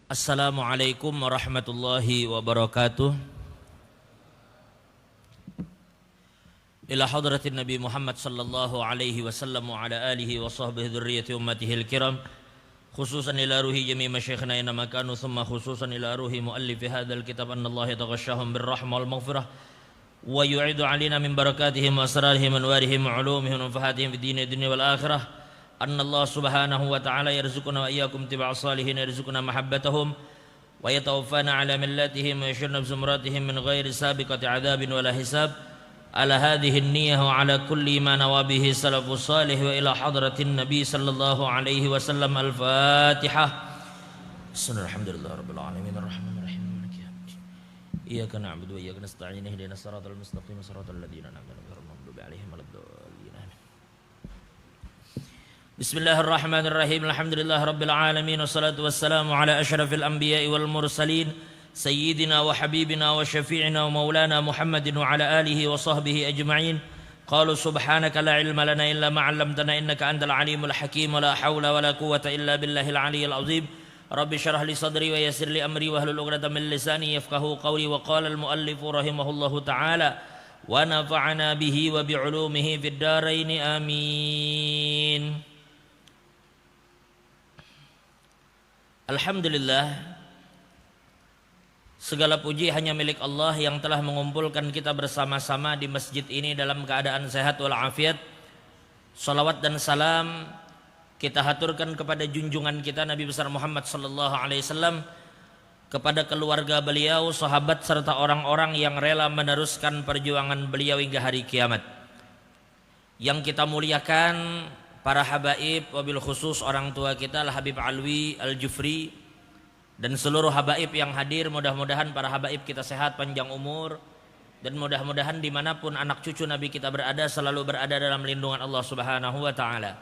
Assalamualaikum warahmatullahi wabarakatuh. Ila hadratin Nabi Muhammad sallallahu alaihi wasallam wa ala alihi wa sahbihi dzurriyyati ummatihil kiram, khususan ila ruhi jami' masyayikhina inna makanu, thumma khususan ila ruhi muallifi hadzal kitab anna Allah yataghashshahum birrahmah wal maghfirah wa yu'idu alaina min barakatihim wa asrarihim wa anwarihim wa ulumihim wa nafahatihim fid dini dunya wal akhirah. Anna Allah subhanahu wa ta'ala yarzuquna wa iyyakum tiba'as salihin, yarzuquna mahabbatahum wa yatawaffana ala millatihim wa yashurna bizumratihim min ghairi sabiqati adabin wala hisab. Ala hadhihi an-niyyah wa ala kulli ma nawabihi salafus salih wa ila hadratin nabi sallallahu alaihi wasallam. Al-Fatihah. Bismillahirrahmanirrahim. Rabbil alamin arrahmanir rahim maliki yaumiddin. Iyyaka na'budu wa iyyaka nasta'in ihdinas siratal mustaqim siratal ladzina an'amta 'alaihim ghairil maghdubi 'alaihim waladdallin. Bismillahirrahmanirrahim. Alhamdulillah rabbil alamin wassalatu wassalamu ala asyrafil anbiya'i wal mursalin sayyidina wa habibina wa syafi'ina wa maulana Muhammadin wa ala alihi wa sahbihi ajma'in. Qalu subhanaka la ilma lana illa ma 'allamtana innaka antal alimul hakim wa la hawla wa la quwwata illa billahil aliyyil azim. Rabbi shrah li sadri wa yassir li amri wa hlul 'uqdatam min lisani yafqahu qawli. Wa qala al muallif rahimahullahu ta'ala wa nafa'ana bihi wa bi 'ulumihi fid dharain amin. Alhamdulillah, segala puji hanya milik Allah yang telah mengumpulkan kita bersama-sama di masjid ini dalam keadaan sehat walafiat. Salawat dan salam kita haturkan kepada junjungan kita Nabi besar Muhammad sallallahu alaihi wasallam, kepada keluarga beliau, sahabat serta orang-orang yang rela meneruskan perjuangan beliau hingga hari kiamat. Yang kita muliakan para habaib, wabil khusus orang tua kita Al-Habib Alwi Al-Jufri dan seluruh habaib yang hadir. Mudah-mudahan para habaib kita sehat, panjang umur, dan mudah-mudahan dimanapun anak cucu Nabi kita berada selalu berada dalam lindungan Allah subhanahu wa ta'ala.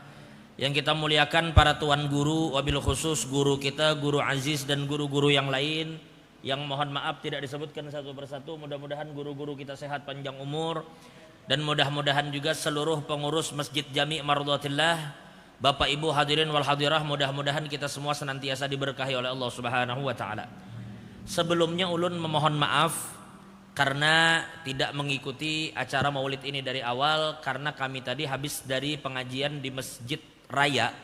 Yang kita muliakan para tuan guru, wabil khusus guru kita, guru Aziz dan guru-guru yang lain yang mohon maaf tidak disebutkan satu persatu. Mudah-mudahan guru-guru kita sehat, panjang umur, dan mudah-mudahan juga seluruh pengurus Masjid Jami' Mardhatillah, Bapak Ibu hadirin wal hadirah, mudah-mudahan kita semua senantiasa diberkahi oleh Allah Subhanahu wa taala. Sebelumnya ulun memohon maaf karena tidak mengikuti acara Maulid ini dari awal, karena kami tadi habis dari pengajian di Masjid Raya.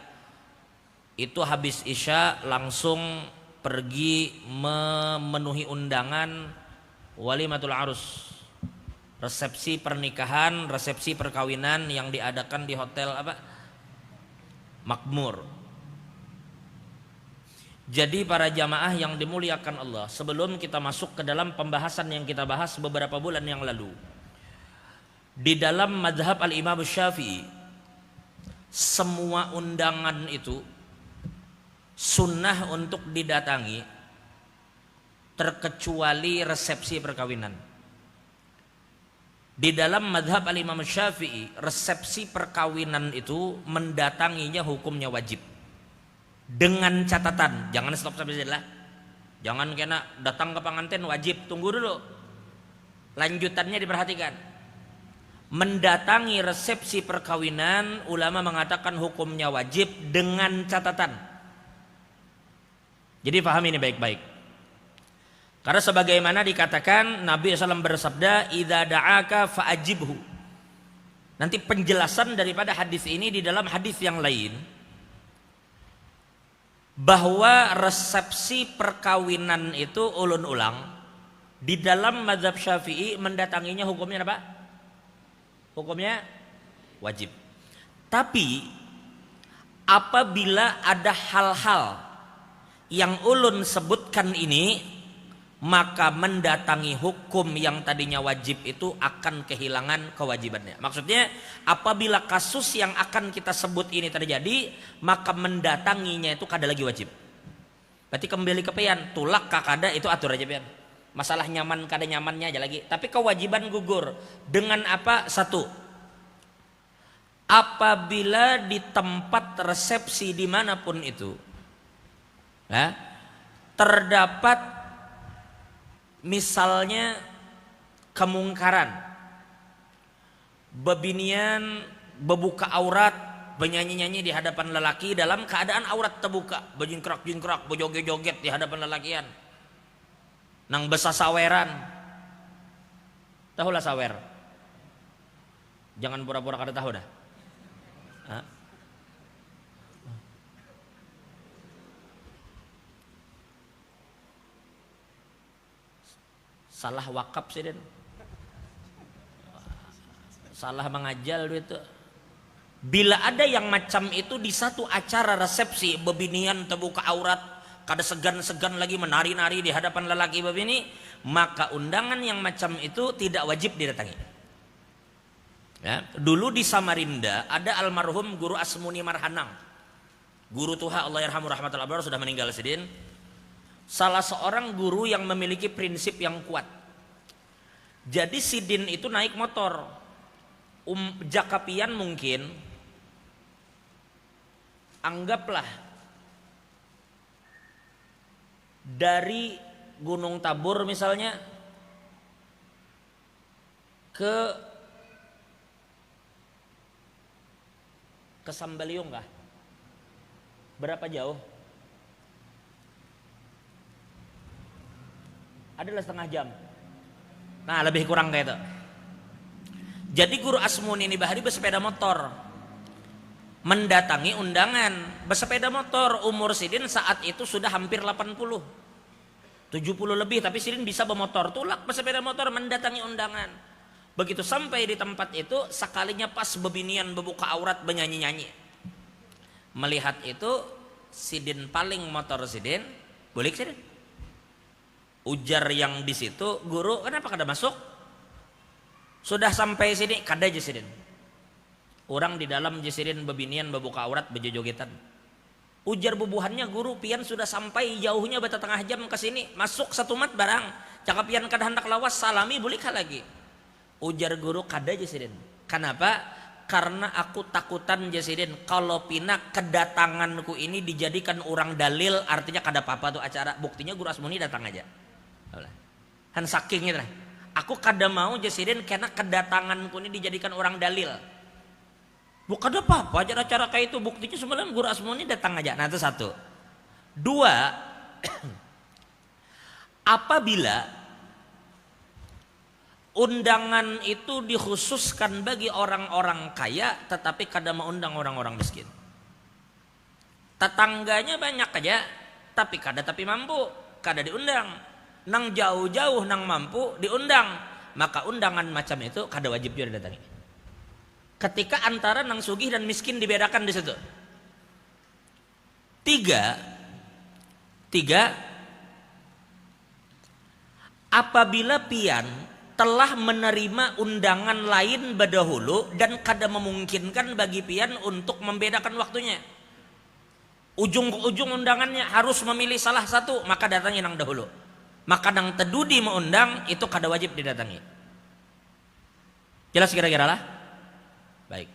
Itu habis Isya langsung pergi memenuhi undangan walimatul arus, resepsi pernikahan, resepsi perkawinan yang diadakan di hotel Makmur. Jadi para jamaah yang dimuliakan Allah, sebelum kita masuk ke dalam pembahasan yang kita bahas beberapa bulan yang lalu, di dalam mazhab al-Imam Syafi'i, semua undangan itu sunnah untuk didatangi terkecuali resepsi perkawinan. Di dalam mazhab al-Imam Syafi'i, resepsi perkawinan itu mendatanginya hukumnya wajib. Dengan catatan, jangan stop sampai sini lah. Jangan kena datang ke pengantin wajib, tunggu dulu. Lanjutannya diperhatikan. Mendatangi resepsi perkawinan, ulama mengatakan hukumnya wajib dengan catatan. Jadi pahami ini baik-baik. Karena sebagaimana dikatakan Nabi SAW bersabda, idza da'aka fa'ajibhu. Nanti penjelasan daripada hadis ini di dalam hadis yang lain, bahwa resepsi perkawinan itu ulun ulang, di dalam mazhab Syafi'i mendatanginya hukumnya apa? Hukumnya wajib. Tapi apabila ada hal-hal yang ulun sebutkan ini, maka mendatangi hukum yang tadinya wajib itu akan kehilangan kewajibannya. Maksudnya apabila kasus yang akan kita sebut ini terjadi, maka mendatanginya itu kada lagi wajib. Berarti kembali ke pian, tulak kakada itu atur aja pian. Masalah nyaman kada nyamannya aja lagi. Tapi kewajiban gugur. Dengan apa? Satu, apabila di tempat resepsi dimanapun itu terdapat misalnya kemungkaran, bebinian, bebuka aurat, bernyanyi-nyanyi di hadapan lelaki dalam keadaan aurat terbuka, berjingkrak-jingkrak, berjoget-joget di hadapan lelakian. Nang besa saweran. Tahulah sawer. Jangan pura-pura kada tahu dah. Hah? Salah wakaf sih Den. Salah mengajal itu. Bila ada yang macam itu di satu acara resepsi bebinian terbuka aurat, kada segan-segan lagi menari-nari di hadapan lelaki bebini, maka undangan yang macam itu tidak wajib didatangi. Ya, dulu di Samarinda ada almarhum Guru Asmuni Marhanang. Guru Tuha Allah yarhamu rahmatul abrar sudah meninggal sidin. Salah seorang guru yang memiliki prinsip yang kuat. Jadi sidin itu naik motor. Jakapian mungkin anggaplah dari Gunung Tabur misalnya ke Sambaliung kah? Berapa jauh? Adalah setengah jam. Nah, lebih kurang kayak itu. Jadi Guru Asmun ini bahari bersepeda motor mendatangi undangan bersepeda motor. Umur sidin saat itu sudah hampir 80 70 lebih, tapi sidin bisa bermotor, tulak bersepeda motor mendatangi undangan. Begitu sampai di tempat itu, sekalinya pas bebinian berbuka aurat bernyanyi-nyanyi. Melihat itu, sidin paling motor sidin, boleh sidin? Ujar yang di situ, guru kenapa kada masuk? Sudah sampai sini kada aja sidin. Orang di dalam jesirin bebinian berbuka aurat berjojogetan. Ujar bubuhannya, guru pian sudah sampai jauhnya beta tengah jam ke sini, masuk satu mat barang. Cakap pian kada hendak lawas salami boleh kah lagi? Ujar guru kada jesirin. Kenapa? Karena aku takutan jesirin kalau pina kedatanganku ini dijadikan orang dalil, artinya kada apa-apa tuh acara. Buktinya Guru Asmuni datang aja. Han saking itu. Aku kada mau jesirin karena kedatanganku ini dijadikan orang dalil. Bukan apa-apa acara-acara kayak itu, buktinya semalam Guru Asmuni datang aja. Nah itu satu. Dua, apabila undangan itu dikhususkan bagi orang-orang kaya tetapi kada mengundang orang-orang miskin. Tetangganya banyak aja tapi kada tapi mampu, kada diundang. Nang jauh-jauh nang mampu diundang, maka undangan macam itu kada wajib juga didatangi. Ketika antara nang sugih dan miskin dibedakan di situ. Tiga, apabila pian telah menerima undangan lain berdahulu dan kada memungkinkan bagi pian untuk membedakan waktunya. Ujung ke ujung undangannya harus memilih salah satu, maka datangi nang dahulu. Maka nang tedudi mengundang itu kada wajib didatangi. Jelas kira-kira lah? Baik.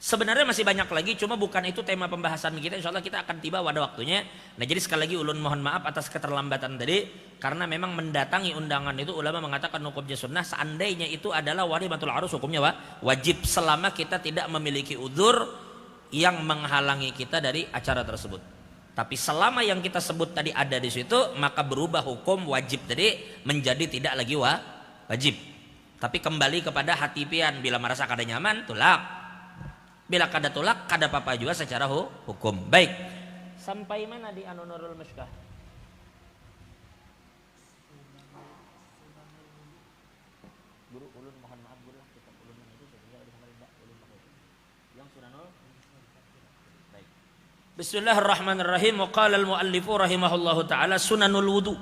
Sebenarnya masih banyak lagi, cuma bukan itu tema pembahasan kita. Insya Allah kita akan tiba pada waktunya. Nah jadi sekali lagi ulun mohon maaf atas keterlambatan tadi, karena memang mendatangi undangan itu ulama mengatakan hukumnya sunnah. Seandainya itu adalah walimatul arus, hukumnya wajib selama kita tidak memiliki udzur yang menghalangi kita dari acara tersebut. Tapi selama yang kita sebut tadi ada di situ, maka berubah hukum wajib tadi menjadi tidak lagi wajib. Tapi kembali kepada hati pian, bila merasa kada nyaman tulak. Bila kada tulak kada apa-apa juga secara hukum. Baik. Sampai mana di Nurul Mushkah? Guru ulun mohon maaf guru lah, kita ulun yang itu sehingga di Samarinda ulun pakai yang sunanul. Baik. Bismillahirrahmanirrahim. Wa qala al-muallifu rahimahullahu taala sunanul wudu.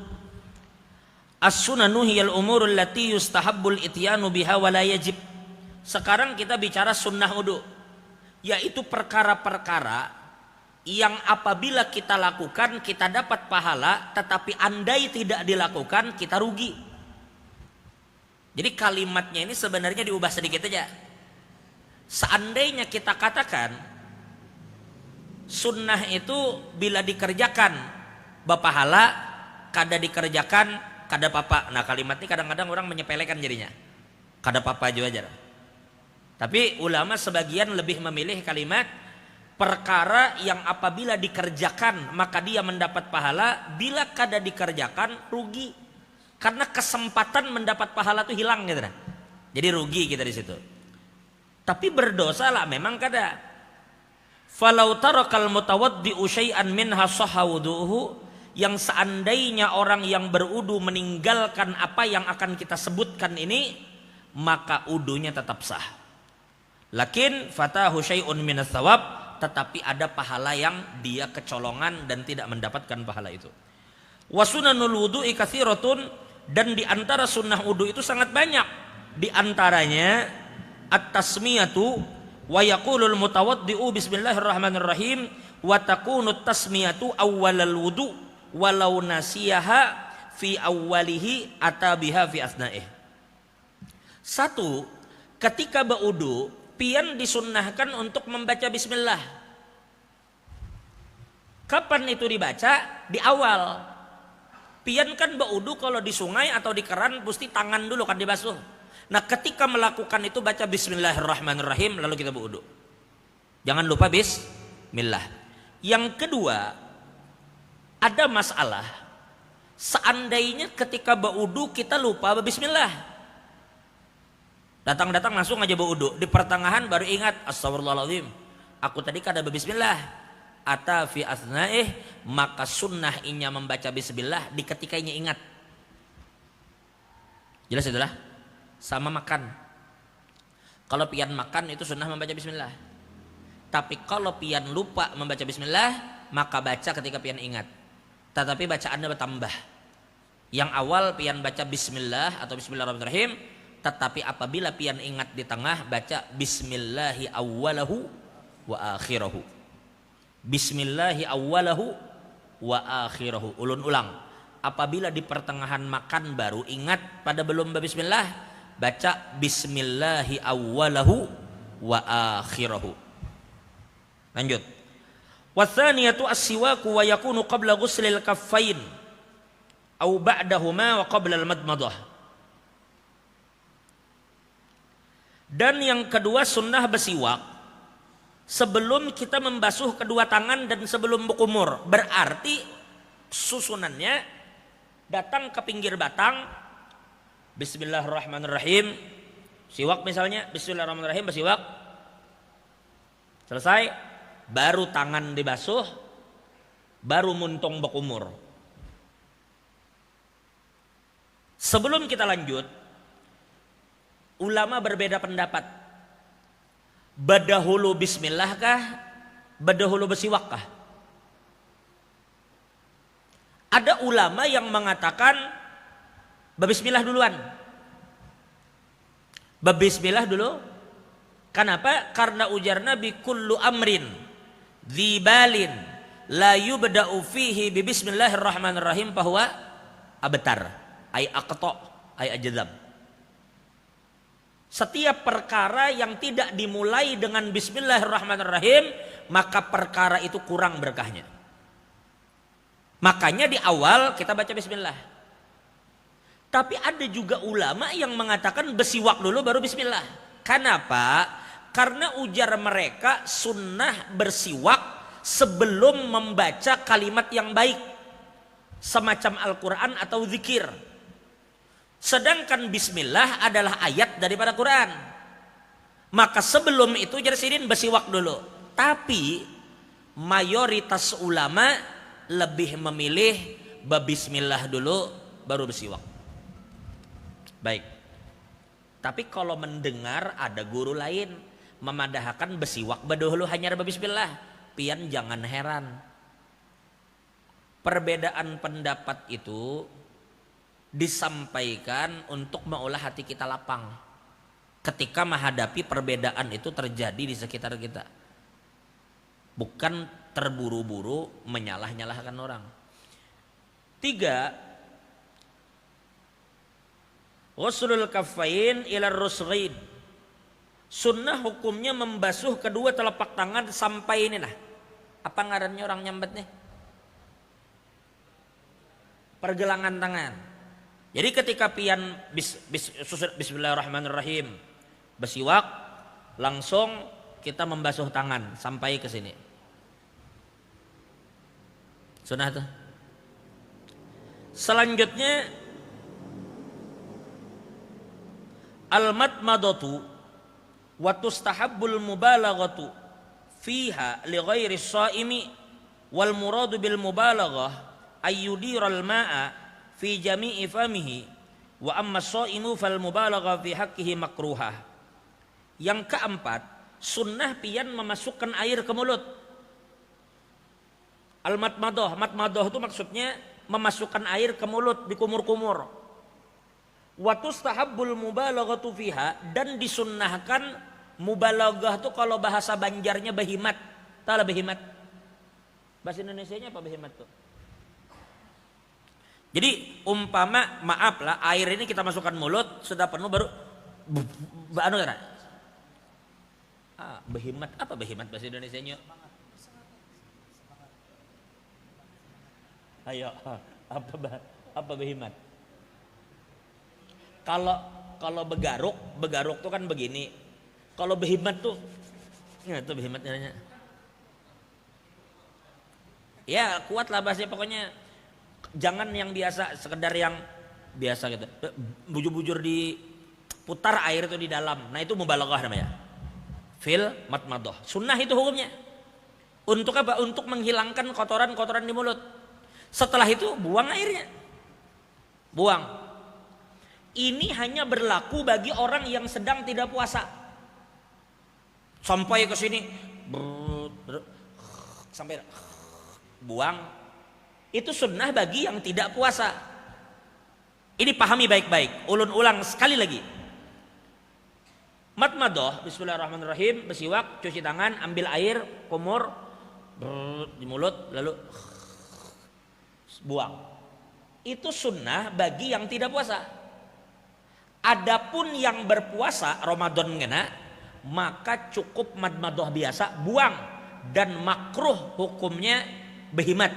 As-sunanu hiyal umurul lati yustahabbul ityanu biha wa la yajib. Sekarang kita bicara sunnah wudu, yaitu perkara-perkara yang apabila kita lakukan kita dapat pahala, tetapi andai tidak dilakukan kita rugi. Jadi kalimatnya ini sebenarnya diubah sedikit aja. Seandainya kita katakan sunnah itu bila dikerjakan berpahala, kada dikerjakan kada papa. Nah kalimat ini kadang-kadang orang menyepelekan jadinya. Kada papa juga aja. Tapi ulama sebagian lebih memilih kalimat perkara yang apabila dikerjakan maka dia mendapat pahala, bila kada dikerjakan rugi. Karena kesempatan mendapat pahala itu hilang gitu. Jadi rugi kita di situ. Tapi berdosa lah memang kada. Falau tarakal mutawaddi'u syai'an minha sahha wudu'uhu, yang seandainya orang yang berudu meninggalkan apa yang akan kita sebutkan ini, maka udunya tetap sah. Lakin fatahu syai'un minas thawab, tetapi ada pahala yang dia kecolongan dan tidak mendapatkan pahala itu. Wa sunanul wudu'i katsiratun, dan di antara sunnah wudu itu sangat banyak. Di antaranya at-tasmiyatu wa yaqulul mutawaddi'u bismillahirrahmanirrahim wa takunu tasmiyatu awwalal wudu walau nasiyaha fi awwalihi atabiha fi asna'ih. Satu, ketika berwudu pian disunnahkan untuk membaca bismillah. Kapan itu dibaca? Di awal. Pian kan berwudu kalau di sungai atau di keran pasti tangan dulu kan dibasuh. Nah, ketika melakukan itu baca bismillahirrahmanirrahim lalu kita berwudu. Jangan lupa bismillah. Yang kedua, ada masalah. Seandainya ketika berwudu kita lupa bismillah. Datang-datang langsung aja berwudu, di pertengahan baru ingat astagfirullahaladzim, aku tadi kada berbismillah. Ata fi asna'ih, maka sunnah inya membaca bismillah di ketikanya ingat. Jelas itulah. Sama makan. Kalau pian makan itu sunnah membaca bismillah. Tapi kalau pian lupa membaca bismillah, maka baca ketika pian ingat. Tetapi bacaannya bertambah. Yang awal pian baca bismillah atau bismillahirrahmanirrahim, tetapi apabila pian ingat di tengah baca bismillahi awwalahu wa akhirahu. Bismillahi awwalahu wa akhirahu. Ulun ulang. Apabila di pertengahan makan baru ingat pada belum berbismillah, baca bismillahi awwalahu wa akhirahu. Lanjut. Watsaniyatu as-siwaku wa yakunu qabla ghuslil kaffain aw ba'dahuma wa qabla al-madmadah. Dan yang kedua sunnah bersiwak sebelum kita membasuh kedua tangan dan sebelum berkumur. Berarti susunannya datang ke pinggir batang, bismillahirrahmanirrahim, siwak misalnya, bismillahirrahmanirrahim bersiwak, selesai, baru tangan dibasuh, baru muntung berkumur. Sebelum kita lanjut, ulama berbeda pendapat. Badahulu bismillah kah? Badahulu bersiwak kah? Ada ulama yang mengatakan berbismillah duluan. Berbismillah dulu. Kenapa? Karena ujar Nabi kullu amrin dzibalin la yubda'u fihi bi bismillahirrahmanirrahim bahwa abtar ay aqta ay ajdam. Setiap perkara yang tidak dimulai dengan bismillahirrahmanirrahim, maka perkara itu kurang berkahnya. Makanya di awal kita baca bismillah. Tapi ada juga ulama yang mengatakan bersiwak dulu baru bismillah. Kenapa? Karena ujar mereka sunnah bersiwak sebelum membaca kalimat yang baik. Semacam Al-Quran atau zikir. Sedangkan bismillah adalah ayat daripada Quran. Maka sebelum itu jadi sidin bersiwak dulu. Tapi mayoritas ulama lebih memilih berbismillah dulu baru bersiwak. Baik. Tapi kalau mendengar ada guru lain memadahkan bersiwak berdahulu hanya berbismillah, pian jangan heran. Perbedaan pendapat itu disampaikan untuk mengolah hati kita lapang ketika menghadapi perbedaan itu terjadi di sekitar kita, bukan terburu-buru menyalah-nyalahkan orang. 3, ghuslul kaffain ila rusghain. Sunnah hukumnya membasuh kedua telapak tangan sampai ini nah. Apa ngarannya orang nyambet nih? Pergelangan tangan. Jadi ketika pian bismillahirrahmanirrahim bersiwak, langsung kita membasuh tangan sampai ke sini. Sunnah tuh. Selanjutnya al-madmadatu wa tustahabbul mubalaghatu fiha li ghairi shaimi wal muradu bil mubalaghah ayyudiral ma'a fi jami'i famihi wa amma shaimu fal mubalaghah fi haqqihi makruhah. Yang keempat, sunnah pian memasukkan air ke mulut. Al-madmadah, madmadah itu maksudnya memasukkan air ke mulut di kumur-kumur. Wa tustahabbul mubalaghatu fiha, dan disunnahkan mubalaghah itu kalau bahasa Banjarnya behimat. Tahu behimat? Bahasa Indonesianya apa behimat tuh? Jadi umpama maaf lah, air ini kita masukkan mulut sudah penuh baru anu kan? Behimat apa behimat bahasa Indonesianya? Ayo, apa behimat? Kalau begaruk tuh kan begini. Kalau behimat tuh, ya itu behimatnya. Ya kuat lah bahasanya pokoknya. Jangan yang biasa, sekedar yang biasa gitu. Bujur-bujur diputar air itu di dalam. Nah itu mubalaghah namanya. Fil madmadah. Sunnah itu hukumnya. Untuk apa? Untuk menghilangkan kotoran-kotoran di mulut. Setelah itu buang airnya. Buang. Ini hanya berlaku bagi orang yang sedang tidak puasa. Sampai ke sini sampai buang. Itu sunnah bagi yang tidak puasa. Ini pahami baik-baik. Ulun ulang sekali lagi. Madmadah, bismillahirrahmanirrahim, bersiwak, cuci tangan, ambil air, kumur di mulut, lalu buang. Itu sunnah bagi yang tidak puasa. Adapun yang berpuasa Ramadan ngena, maka cukup madmadah biasa, buang, dan makruh hukumnya behimat.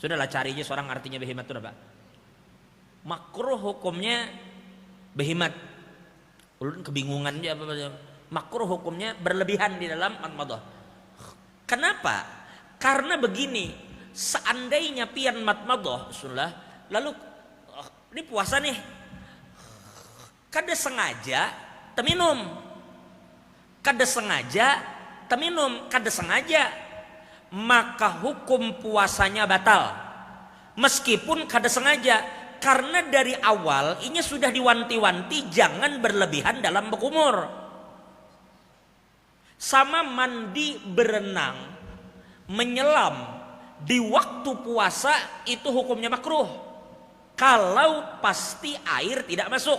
Sudahlah cari aja seorang artinya behimat itu apa? Makruh hukumnya behimat. Ulun kebingungan aja apa. Makruh hukumnya berlebihan di dalam madmadah. Kenapa? Karena begini, seandainya pian madmadah, bismillah, lalu ini puasa nih, kada sengaja teminum, kada sengaja teminum, kada sengaja, maka hukum puasanya batal. Meskipun kada sengaja, karena dari awal ini sudah diwanti-wanti jangan berlebihan dalam berkumur. Sama mandi, berenang, menyelam di waktu puasa itu hukumnya makruh. Kalau pasti air tidak masuk.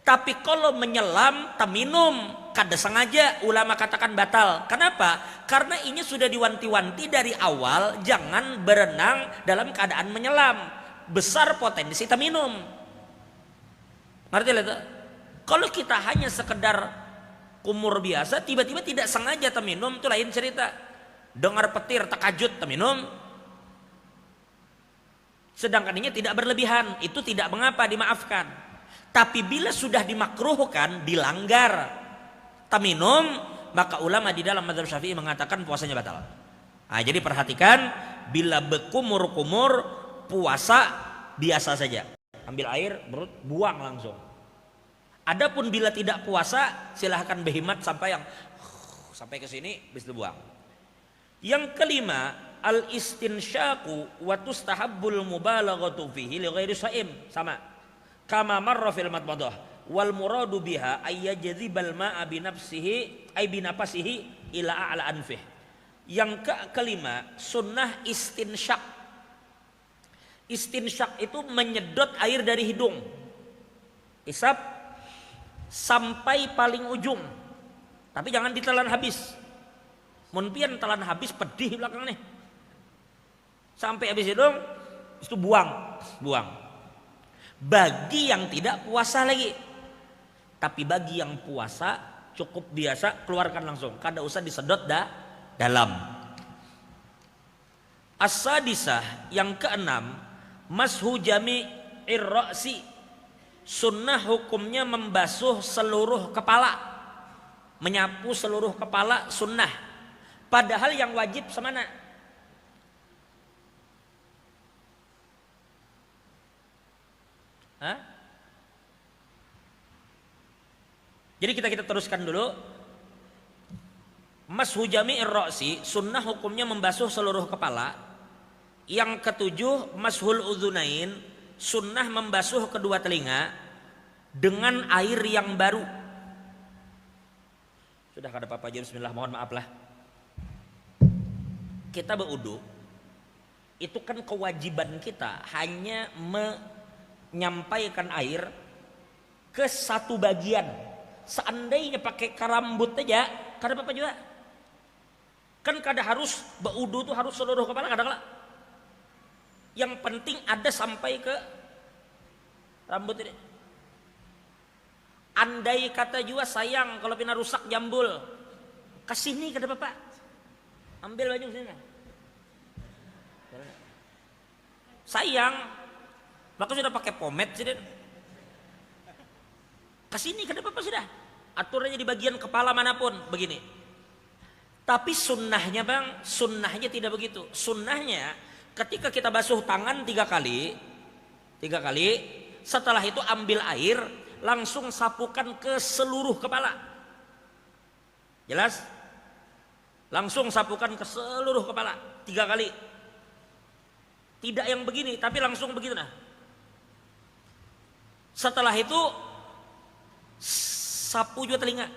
Tapi kalau menyelam, teminum, kada sengaja, ulama katakan batal. Kenapa? Karena ini sudah diwanti-wanti dari awal jangan berenang dalam keadaan menyelam. Besar potensi teminum. Ngerti lah? Kalau kita hanya sekedar kumur biasa, tiba-tiba tidak sengaja teminum, itu lain cerita. Dengar petir takajut teminum, sedangkan ini tidak berlebihan, itu tidak mengapa, dimaafkan. Tapi bila sudah dimakruhkan, dilanggar teminum, maka ulama di dalam mazhab Syafi'i mengatakan puasanya batal. Nah, jadi perhatikan, bila berkumur-kumur puasa biasa saja, ambil air, buang langsung. Adapun bila tidak puasa, silahkan behimat sampai ke sini, habis itu buang. Yang kelima, al-istinsyaku wa tustahabbul mubalaghatu fihi li ghairi shaim, sama. Kama marra fil madmadah wal muradu biha ayyajdzibal ma'a bi nafsihi ay bi nafsihi ila a'la anfih. Yang kelima, sunnah istinsyak. Istinsyak itu menyedot air dari hidung. Isap sampai paling ujung. Tapi jangan ditelan habis. Mun pian telan habis pedih belakang nih. Sampai habis hidung, itu buang. Bagi yang tidak puasa lagi. Tapi bagi yang puasa cukup biasa keluarkan langsung, kada usah disedot dalam. As-sadisah, yang keenam, mashu jami'ir ra'si. Sunnah hukumnya membasuh seluruh kepala. Menyapu seluruh kepala sunnah. Padahal yang wajib semana? Hah? Jadi kita teruskan dulu. Mashu jami'ir ra'si, sunnah hukumnya membasuh seluruh kepala. Yang ketujuh, mashul udzunain, sunnah membasuh kedua telinga dengan air yang baru. Sudah kada apa-apa aja, bismillah, mohon maaf lah. Kita berwudu, itu kan kewajiban kita hanya menyampaikan air ke satu bagian. Seandainya pakai karambut aja, kada apa-apa juga. Kan kada harus berwudu tuh harus seluruh kepala, kadang-kadang. Yang penting ada sampai ke rambut ini. Andai kata juga sayang kalau pina rusak jambul, kesini kada apa-apa. Ambil baju sini. Sayang, maka sudah pakai pomade sih. Kesini kada apa-apa sudah. Atur aja di bagian kepala manapun begini. Tapi sunnahnya bang, sunnahnya tidak begitu. Sunnahnya ketika kita basuh tangan 3 kali, setelah itu ambil air, langsung sapukan ke seluruh kepala. Jelas? Langsung sapukan ke seluruh kepala 3 kali. Tidak yang begini, tapi langsung begitu nah. Setelah itu sapu juga telinga.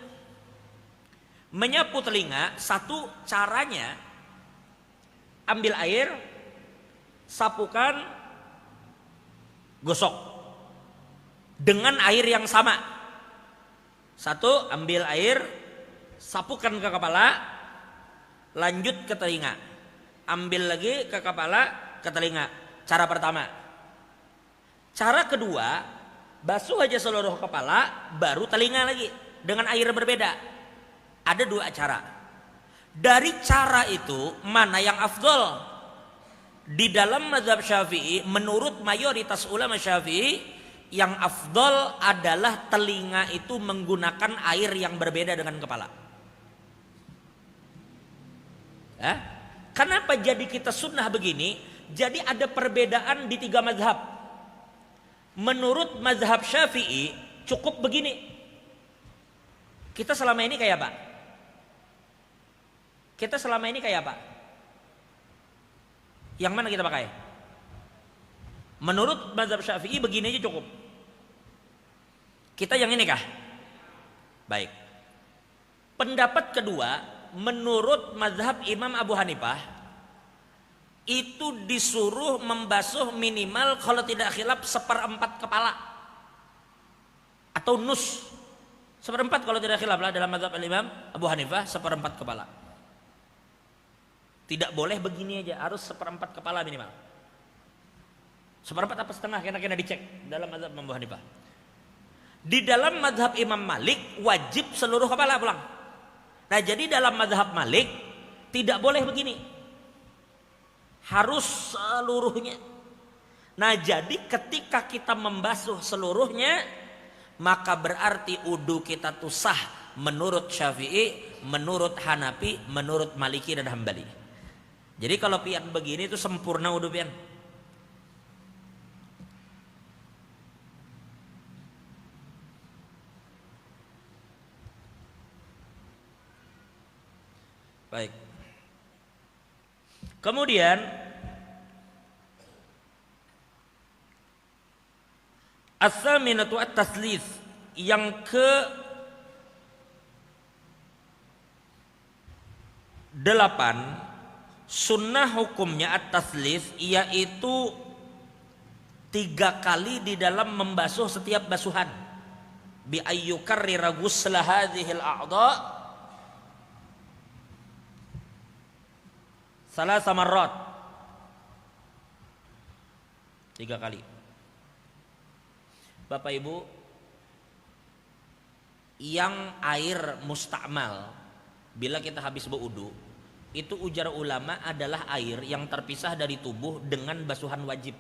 Menyapu telinga, satu caranya ambil air, sapukan, gosok dengan air yang sama. Satu, ambil air, sapukan ke kepala, lanjut ke telinga, ambil lagi ke kepala, ke telinga. Cara pertama. Cara kedua, basuh aja seluruh kepala, baru telinga lagi dengan air berbeda. Ada 2 cara. Dari cara itu mana yang afdol? Di dalam mazhab Syafi'i, menurut mayoritas ulama Syafi'i, yang afdol adalah telinga itu menggunakan air yang berbeda dengan kepala. Kenapa jadi kita sunnah begini? Jadi ada perbedaan di 3 mazhab. Menurut mazhab Syafi'i cukup begini. Kita selama ini kayak apa? Yang mana kita pakai? Menurut mazhab Syafi'i begini aja cukup. Kita yang ini kah? Baik. Pendapat kedua, menurut mazhab Imam Abu Hanifah, itu disuruh membasuh minimal kalau tidak khilaf 1/4 kepala atau nus. 1/4 kalau tidak khilaf lah dalam mazhab Imam Abu Hanifah, 1/4 kepala. Tidak boleh begini aja, harus 1/4 kepala minimal. 1/4 apa setengah, kena dicek dalam mazhab Imam Abu Hanifah. Di dalam mazhab Imam Malik wajib seluruh kepala pulang. Nah jadi dalam mazhab Malik tidak boleh begini, harus seluruhnya. Nah jadi ketika kita membasuh seluruhnya, maka berarti wudu kita tuh sah menurut Syafi'i, menurut Hanafi, menurut Maliki dan Hambali. Jadi kalau pian begini itu sempurna wudu pian. Baik. Kemudian as-saminatu at-taslits, yang ke 8 sunnah hukumnya at-taslits, yaitu 3 kali di dalam membasuh setiap basuhan. Bi ayyukarrira ghusla hadhil a'dha salasa marrat, 3 kali. Bapak Ibu, yang air musta'mal bila kita habis berwudu, itu ujar ulama adalah air yang terpisah dari tubuh dengan basuhan wajib.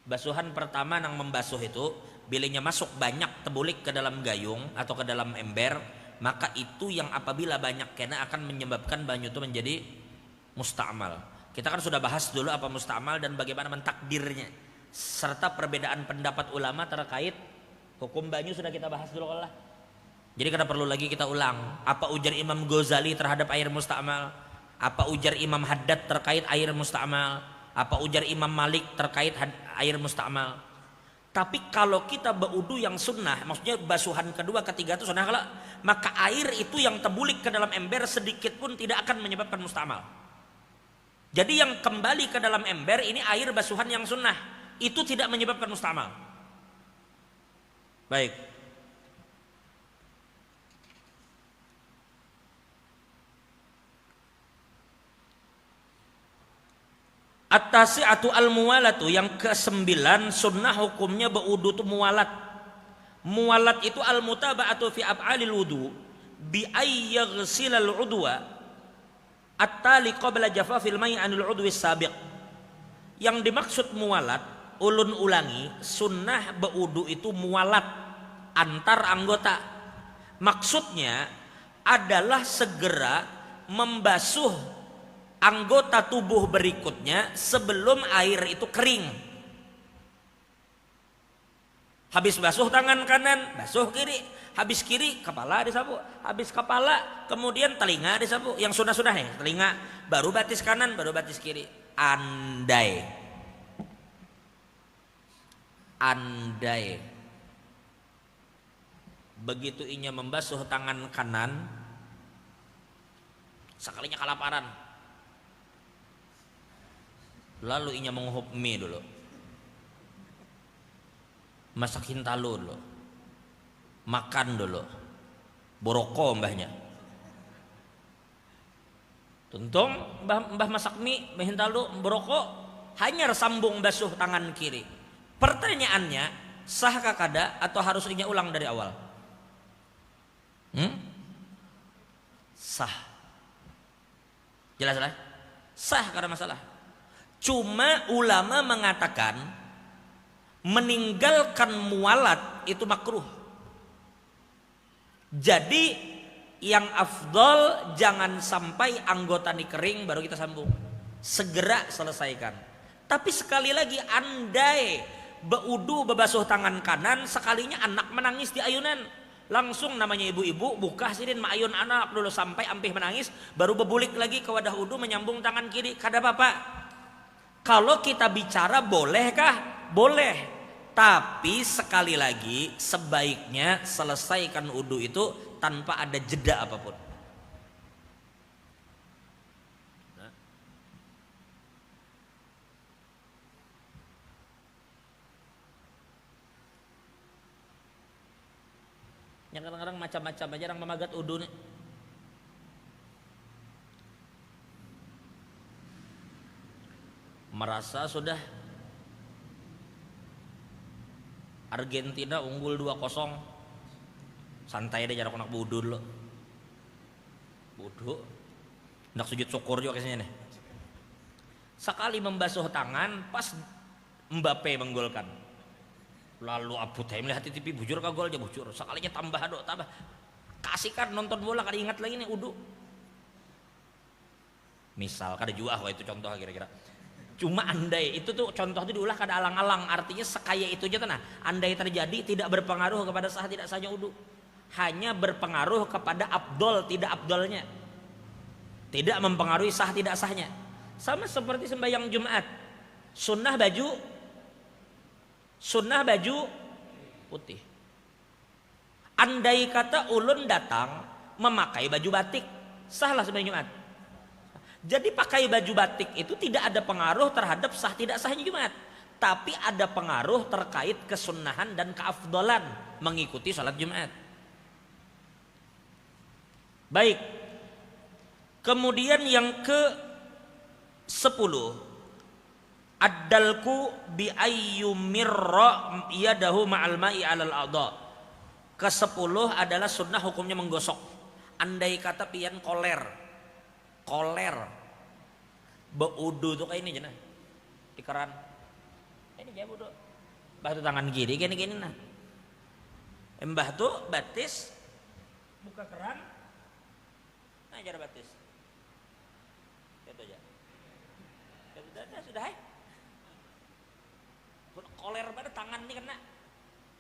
Basuhan pertama yang membasuh itu, bilanya masuk banyak tebulik ke dalam gayung atau ke dalam ember, maka itu yang apabila banyak kena akan menyebabkan banyu itu menjadi musta'mal. Kita kan sudah bahas dulu apa musta'mal dan bagaimana mentakdirnya. serta perbedaan pendapat ulama terkait hukum banyu sudah kita bahas dulu lah. Jadi kada perlu lagi kita ulang. Apa ujar Imam Ghazali terhadap air musta'mal? Apa ujar Imam Haddad terkait air musta'mal? Apa ujar Imam Malik terkait air musta'mal? Tapi kalau kita berwudu yang sunnah, maksudnya basuhan kedua ketiga itu sunnah, maka air itu yang terbulik ke dalam ember sedikit pun tidak akan menyebabkan musta'mal. Jadi yang kembali ke dalam ember ini air basuhan yang sunnah, itu tidak menyebabkan musta'mal. Baik. At-tasi'atu al-muwalatu, yang ke-9 sunnah hukumnya berwudu itu muwalat. Muwalat itu al-mutaba'atu fi af'alil wudu bi ay yaghsilal udwa at-tali qabla jafafil mai' anil udwi sabiq. Yang dimaksud muwalat, ulun ulangi, sunnah berwudu itu muwalat antar anggota. Maksudnya adalah segera membasuh anggota tubuh berikutnya sebelum air itu kering. Habis basuh tangan kanan, basuh kiri. Habis kiri, kepala disapu. Habis kepala, kemudian telinga disapu. Yang sudah-sudah ya, telinga. Baru batis kanan, baru batis kiri. Andai begitu inya membasuh tangan kanan, sekalinya kelaparan, lalu inya menguhup mie dulu, masak hintalu dulu, makan dulu, boroko mbahnya. Tuntung mbah masak mie, mbah hintalu, boroko, hanya sambung basuh tangan kiri. Pertanyaannya, sahkah kada atau harus inya ulang dari awal? Sah. Jelas lah? Sah, kada masalah. Cuma ulama mengatakan meninggalkan muwalat itu makruh. Jadi yang afdol jangan sampai anggota ini kering baru kita sambung. Segera selesaikan. Tapi sekali lagi, andai berwudu bebasuh tangan kanan, sekalinya anak menangis di ayunan, langsung namanya ibu-ibu buka sidin mayun anak dulu sampai ampih menangis, baru berbulik lagi ke wadah wudu menyambung tangan kiri, kada apa-apa. Kalau kita bicara bolehkah? Boleh. Tapi sekali lagi sebaiknya selesaikan wudu itu tanpa ada jeda apapun. Yang kadang-kadang macam-macam aja orang memagat wudu nih. Merasa sudah Argentina unggul 2-0, santai deh jarak anak wudu dulu. Wudu, nak sujud syukur juga kayaknya nih. Sekali membasuh tangan, pas Mbappe menggolkan. Lalu Abu Taim lihat TV bujur ke gol aja bujur. Sekalinya tambah dok tambah. Kasihkan nonton bola kada ingat lagi nih wudu. Misal kada jua itu contoh kira-kira. Cuma andai itu tuh contoh itu diulah kada alang-alang, artinya sekaya itu aja tanah. Andai terjadi tidak berpengaruh kepada sah tidak sahnya wudu. Hanya berpengaruh kepada abdol tidak abdolnya. Tidak mempengaruhi sah tidak sahnya. Sama seperti sembahyang Jumat. Sunnah baju putih. Andai kata ulun datang memakai baju batik, sahlah sembahyang Jumat. Jadi pakai baju batik itu tidak ada pengaruh terhadap sah tidak sahnya Jumat, tapi ada pengaruh terkait kesunnahan dan keafdolan mengikuti salat Jumat. Baik. Kemudian yang ke-10, Ad-dalku bi ayyumirra yadahu ma'al ma'i 'alal adha. Ke-10 adalah sunnah hukumnya menggosok. Andai kata pian koler beudu tuh kayak ini jenah di keran. Ini aja wudu. Mbah tuh tangan kiri gini nah. Mbah tuh batis buka keran. Nah jar batis. Itu aja. Sudah. koler pada tangan nih kena.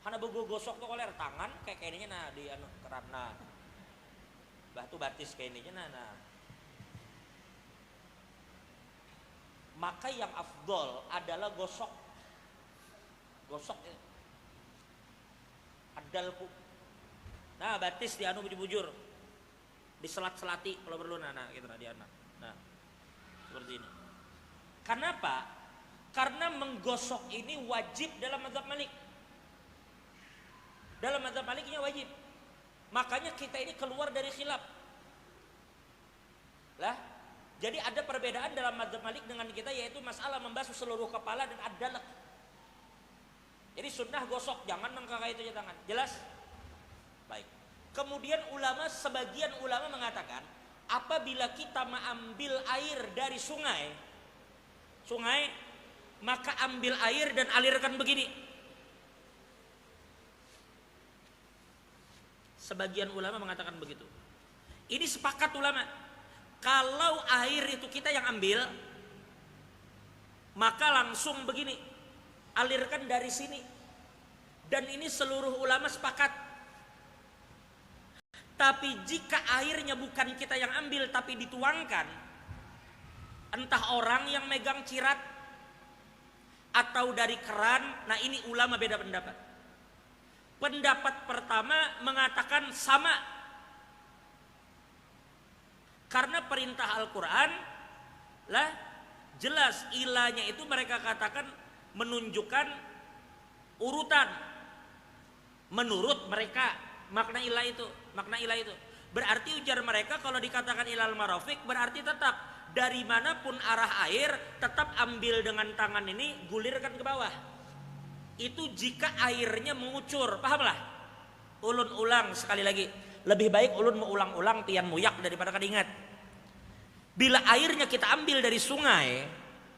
Hana bogo gosok tuh koler tangan kayak ininya nah di anu keran nah. Batu batis kayak ininya nah. Maka yang afdol adalah gosok adalku. Nah batis di anu bujur diselat-selati kalau perlu nah gitu nah di anak. Nah seperti ini. Kenapa? Karena menggosok ini wajib dalam mazhab Malik. Dalam mazhab Maliknya wajib. Makanya kita ini keluar dari khilaf. Lah, jadi ada perbedaan dalam mazhab Malik dengan kita yaitu masalah membasuh seluruh kepala dan adalak. Jadi sunnah gosok, jangan mengkakai itu tangan. Jelas? Baik. Kemudian sebagian ulama mengatakan apabila kita mengambil air dari sungai, maka ambil air dan alirkan begini. Sebagian ulama mengatakan begitu. Ini sepakat ulama. Kalau air itu kita yang ambil, maka langsung begini, alirkan dari sini. Dan ini seluruh ulama sepakat. Tapi jika airnya bukan kita yang ambil tapi dituangkan, entah orang yang megang cirat atau dari keran, nah ini ulama beda pendapat. Pendapat pertama mengatakan sama. Karena perintah Al-Quran lah jelas ilahnya itu mereka katakan menunjukkan urutan. Menurut mereka makna ilah itu. Berarti ujar mereka kalau dikatakan ilal marofik berarti tetap dari manapun arah air tetap ambil dengan tangan ini gulirkan ke bawah. Itu jika airnya mengucur, pahamlah? Ulun ulang sekali lagi. Lebih baik ulun mengulang-ulang pian muyak daripada kadingat. Bila airnya kita ambil dari sungai,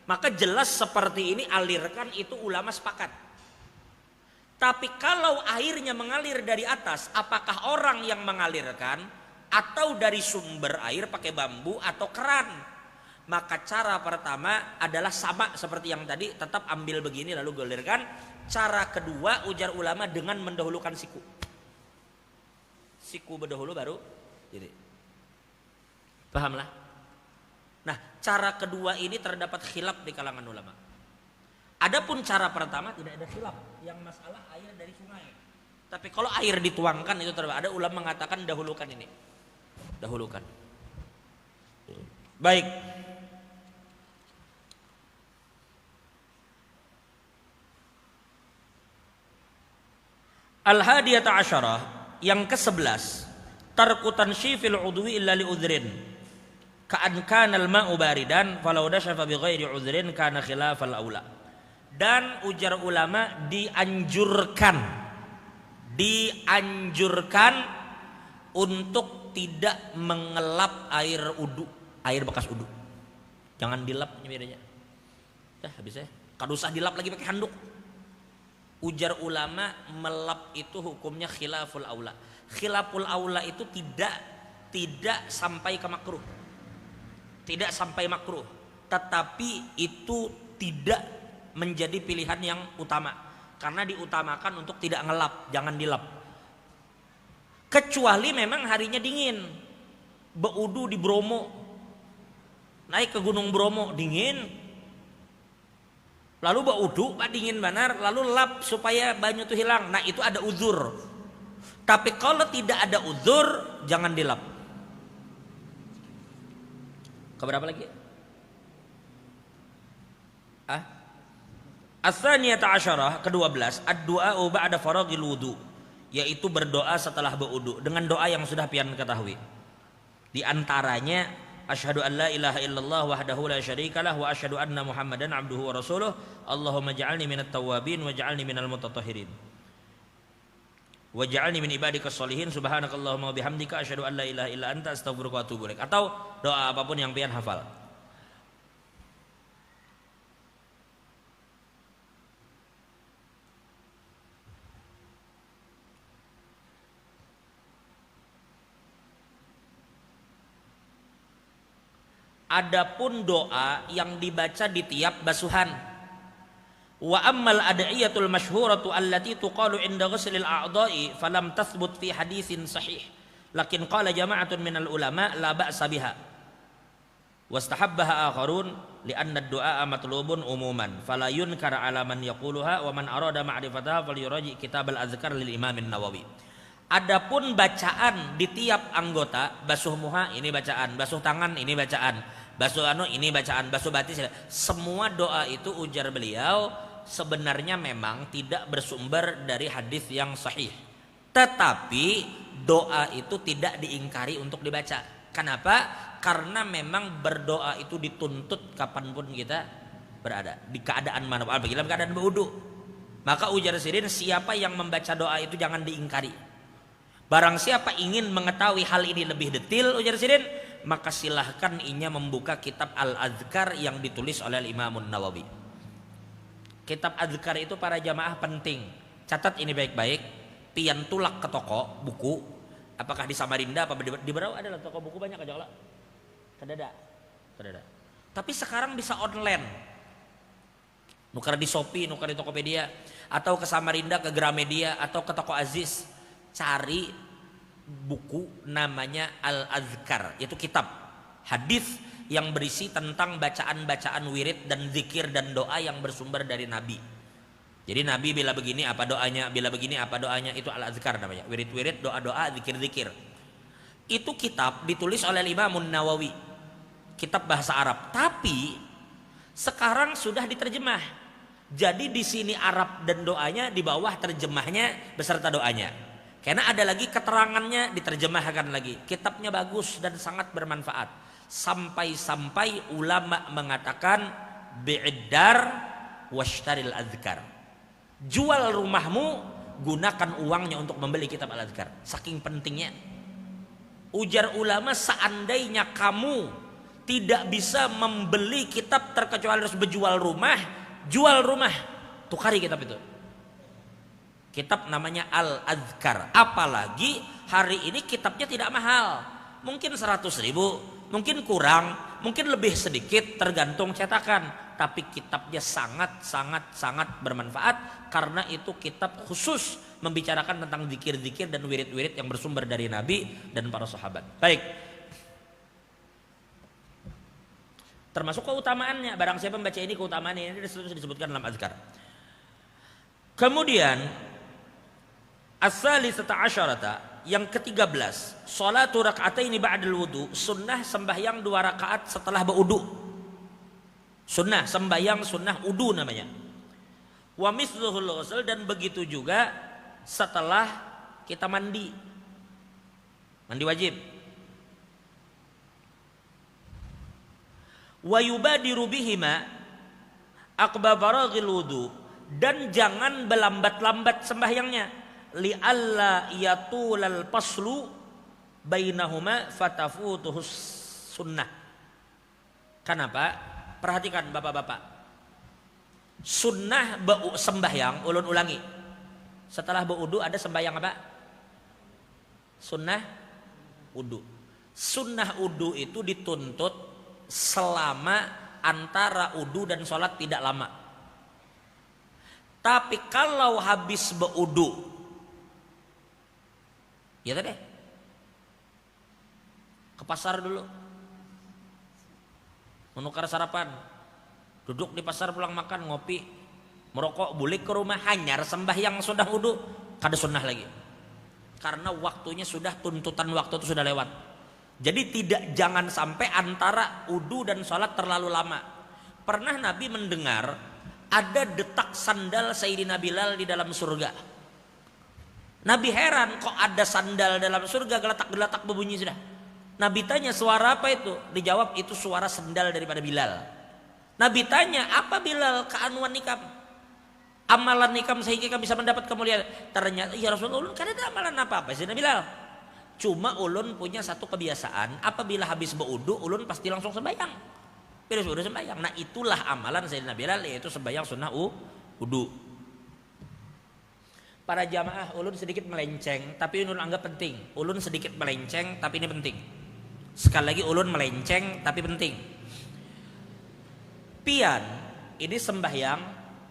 maka jelas seperti ini alirkan itu ulama sepakat. Tapi kalau airnya mengalir dari atas, apakah orang yang mengalirkan atau dari sumber air pakai bambu atau keran? Maka cara pertama adalah sama seperti yang tadi, tetap ambil begini lalu gulirkan. Cara kedua ujar ulama dengan mendahulukan siku. Siku berdahulu baru jadi. Pahamlah? Nah, cara kedua ini terdapat khilaf di kalangan ulama. Adapun cara pertama tidak ada khilaf, yang masalah air dari sungai. Tapi kalau air dituangkan itu ada ulama mengatakan dahulukan ini. Dahulukan. Baik. Al-hadiyata asyarah yang ke-11 tarku tanshifil udwi illa li udhrin ka'an kana al-ma'u baridan falau dashafa bi ghairi udhrin kana khilafal aula. Dan ujar ulama dianjurkan untuk tidak mengelap air udu, air bekas udu. Jangan dilap bedanya. Habis ya. Kada usah dilap lagi pakai handuk. Ujar ulama melap itu hukumnya khilaful aula. Khilaful aula itu tidak sampai ke makruh. Tidak sampai makruh, tetapi itu tidak menjadi pilihan yang utama karena diutamakan untuk tidak ngelap, jangan dilap. Kecuali memang harinya dingin. Beudu di Bromo. Naik ke Gunung Bromo dingin. Lalu baudu, pak dingin benar, lalu lap supaya banyu itu hilang. Nah itu ada uzur. Tapi kalau tidak ada uzur, jangan dilap. Keberapa lagi? As-tsaniyata asyarah ke-12 ad-du'a ba'da faragil wudu, yaitu berdoa setelah berwudu dengan doa yang sudah pian ketahui. Di antaranya asyhadu an la ilaha illallah wahdahu la syarikalah wa asyhadu anna Muhammadan abduhu wa rasuluh. Allahumma ja'alni minat tawwabin wa ja'alni minal mutatahhirin. Wa ja'alni min ibadikas sholihin. Subhanakallahumma wa bihamdika asyhadu an la ilaha illa anta astaghfiruka wa atubu ilaik. Atau doa apapun yang pian hafal. Adapun doa yang dibaca di tiap basuhan, Wa ammal ad'iyatul masyhuratu allati tuqalu 'inda ghuslil a'dha'i falam tathbut fi haditsin sahih. Lakin qala jama'atun minal ulama la ba'sa biha. Wastahabbaha akharun li'anna ad-du'a matlubun umuman fala yunkar 'ala man yaquluha wa man arada ma'rifataha falyuraji kitab al-azkar lil Imam an-Nawawi. Adapun bacaan di tiap anggota, basuh muha ini bacaan, basuh tangan ini bacaan, basuh ini bacaan, basuh batis, semua doa itu ujar beliau sebenarnya memang tidak bersumber dari hadis yang sahih. Tetapi doa itu tidak diingkari untuk dibaca. Kenapa? Karena memang berdoa itu dituntut kapanpun kita berada, di keadaan mana, apalagi dalam keadaan berwudu. Maka ujar Sirin, siapa yang membaca doa itu jangan diingkari. Barang siapa ingin mengetahui hal ini lebih detail, ujar Sirin, maka silahkan inya membuka kitab Al-Azkar yang ditulis oleh Imam Nawawi. Kitab Azkar itu para jamaah penting. Catat ini baik-baik. Pian tulak ke toko buku. Apakah di Samarinda apa di Berau adalah toko buku banyak aja lah. Kadada. Tapi sekarang bisa online. Nukar di Shopee, nukar di Tokopedia, atau ke Samarinda, ke Gramedia, atau ke toko Aziz. Cari buku namanya Al-Azkar. Itu kitab hadis yang berisi tentang bacaan-bacaan wirid dan zikir dan doa yang bersumber dari Nabi. Jadi Nabi bila begini apa doanya, bila begini apa doanya, itu Al-Azkar namanya. Wirid-wirid, doa-doa, zikir-zikir. Itu kitab ditulis oleh Imam Nawawi. Kitab bahasa Arab. Tapi sekarang sudah diterjemah. Jadi di sini Arab dan doanya, di bawah terjemahnya beserta doanya. Karena ada lagi keterangannya diterjemahkan lagi. Kitabnya bagus dan sangat bermanfaat. Sampai-sampai ulama mengatakan bi'idar washtaril azkar. Jual rumahmu, gunakan uangnya untuk membeli kitab Al-Azkar. Saking pentingnya. Ujar ulama, seandainya kamu tidak bisa membeli kitab terkecuali harus berjual rumah, jual rumah, tukari kitab itu. Kitab namanya Al-Azkar. Apalagi hari ini kitabnya tidak mahal. Mungkin 100.000, mungkin kurang, mungkin lebih sedikit tergantung cetakan. Tapi kitabnya sangat bermanfaat karena itu kitab khusus membicarakan tentang zikir-zikir dan wirid-wirid yang bersumber dari Nabi dan para sahabat. Baik. Termasuk keutamaannya, barang siapa membaca ini keutamaannya ini disebutkan dalam azkar. Kemudian as-salisata asyarata, yang ke-13, sholatu raka'ataini ba'dal wudu, sunnah sembahyang 2 rakaat setelah berwudu. Sunnah sembahyang, sunnah wudu namanya. Wa mithluhul ghusl, dan begitu juga setelah kita mandi. Mandi wajib. Wa yubadiru bihima aqba faraghil wudu, dan jangan berlambat-lambat sembahyangnya. Li'alla yatulal paslu bainahuma fatafutuhus sunnah. Kenapa? Perhatikan bapak-bapak. Sunnah sembahyang, ulun ulangi. Setelah berwudu ada sembahyang apa? Sunnah wudu. Sunnah wudu itu dituntut selama antara wudu dan sholat tidak lama. Tapi kalau habis berwudu, ya tadi ke pasar dulu, menukar sarapan, duduk di pasar pulang makan, ngopi, merokok, bulik ke rumah, hanyar sembahyang sudah wudu, kada sunnah lagi. Karena waktunya sudah, tuntutan waktu itu sudah lewat. Jadi jangan sampai antara wudu dan sholat terlalu lama. Pernah Nabi mendengar ada detak sandal Sayyidina Bilal di dalam surga. Nabi heran, kok ada sandal dalam surga, gelatak-gelatak berbunyi sudah. Nabi tanya, suara apa itu? Dijawab, itu suara sendal daripada Bilal. Nabi tanya, apa Bilal? Keanuan nikam, amalan nikam sehingga bisa mendapat kemuliaan. Ternyata, ya Rasulullah, ulun kan ada amalan apa-apa sih Bilal. Cuma ulun punya satu kebiasaan, apabila habis berwudu, ulun pasti langsung sembahyang. Bila sudah sembahyang. Nah itulah amalan Sayyidina Bilal, yaitu sembahyang sunnah wudu. Para jamaah, ulun sedikit melenceng, tapi ulun anggap penting. Ulun sedikit melenceng, tapi ini penting. Sekali lagi ulun melenceng, tapi penting. Pian, ini sembahyang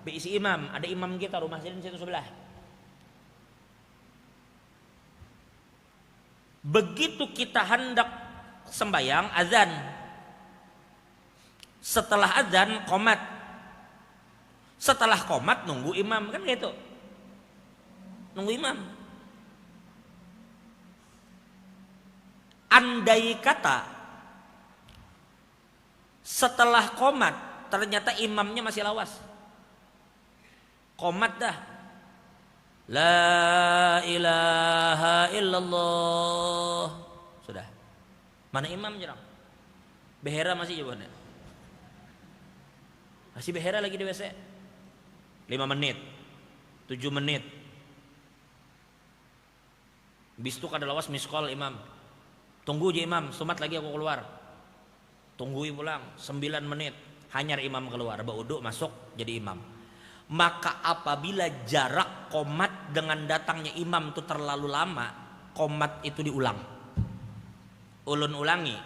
Beisi imam, ada imam kita rumah sini situ sebelah. Begitu kita hendak sembahyang azan, setelah azan qomat, setelah qomat nunggu imam, kan gitu, nunggu imam. Andai kata setelah qomat ternyata imamnya masih lawas, qomat dah, la ilaha illallah, sudah. Mana imam jarang? Behera masih jawabannya. Masih behera lagi di WC. 5 menit, 7 menit. Bis itu kada lawas miss call imam. Tunggu aja imam, sumat lagi aku keluar. Tungguin pulang 9 menit, hanyar imam keluar, bauduk masuk jadi imam. Maka apabila jarak qomat dengan datangnya imam itu terlalu lama, qomat itu diulang. Ulun ulangi,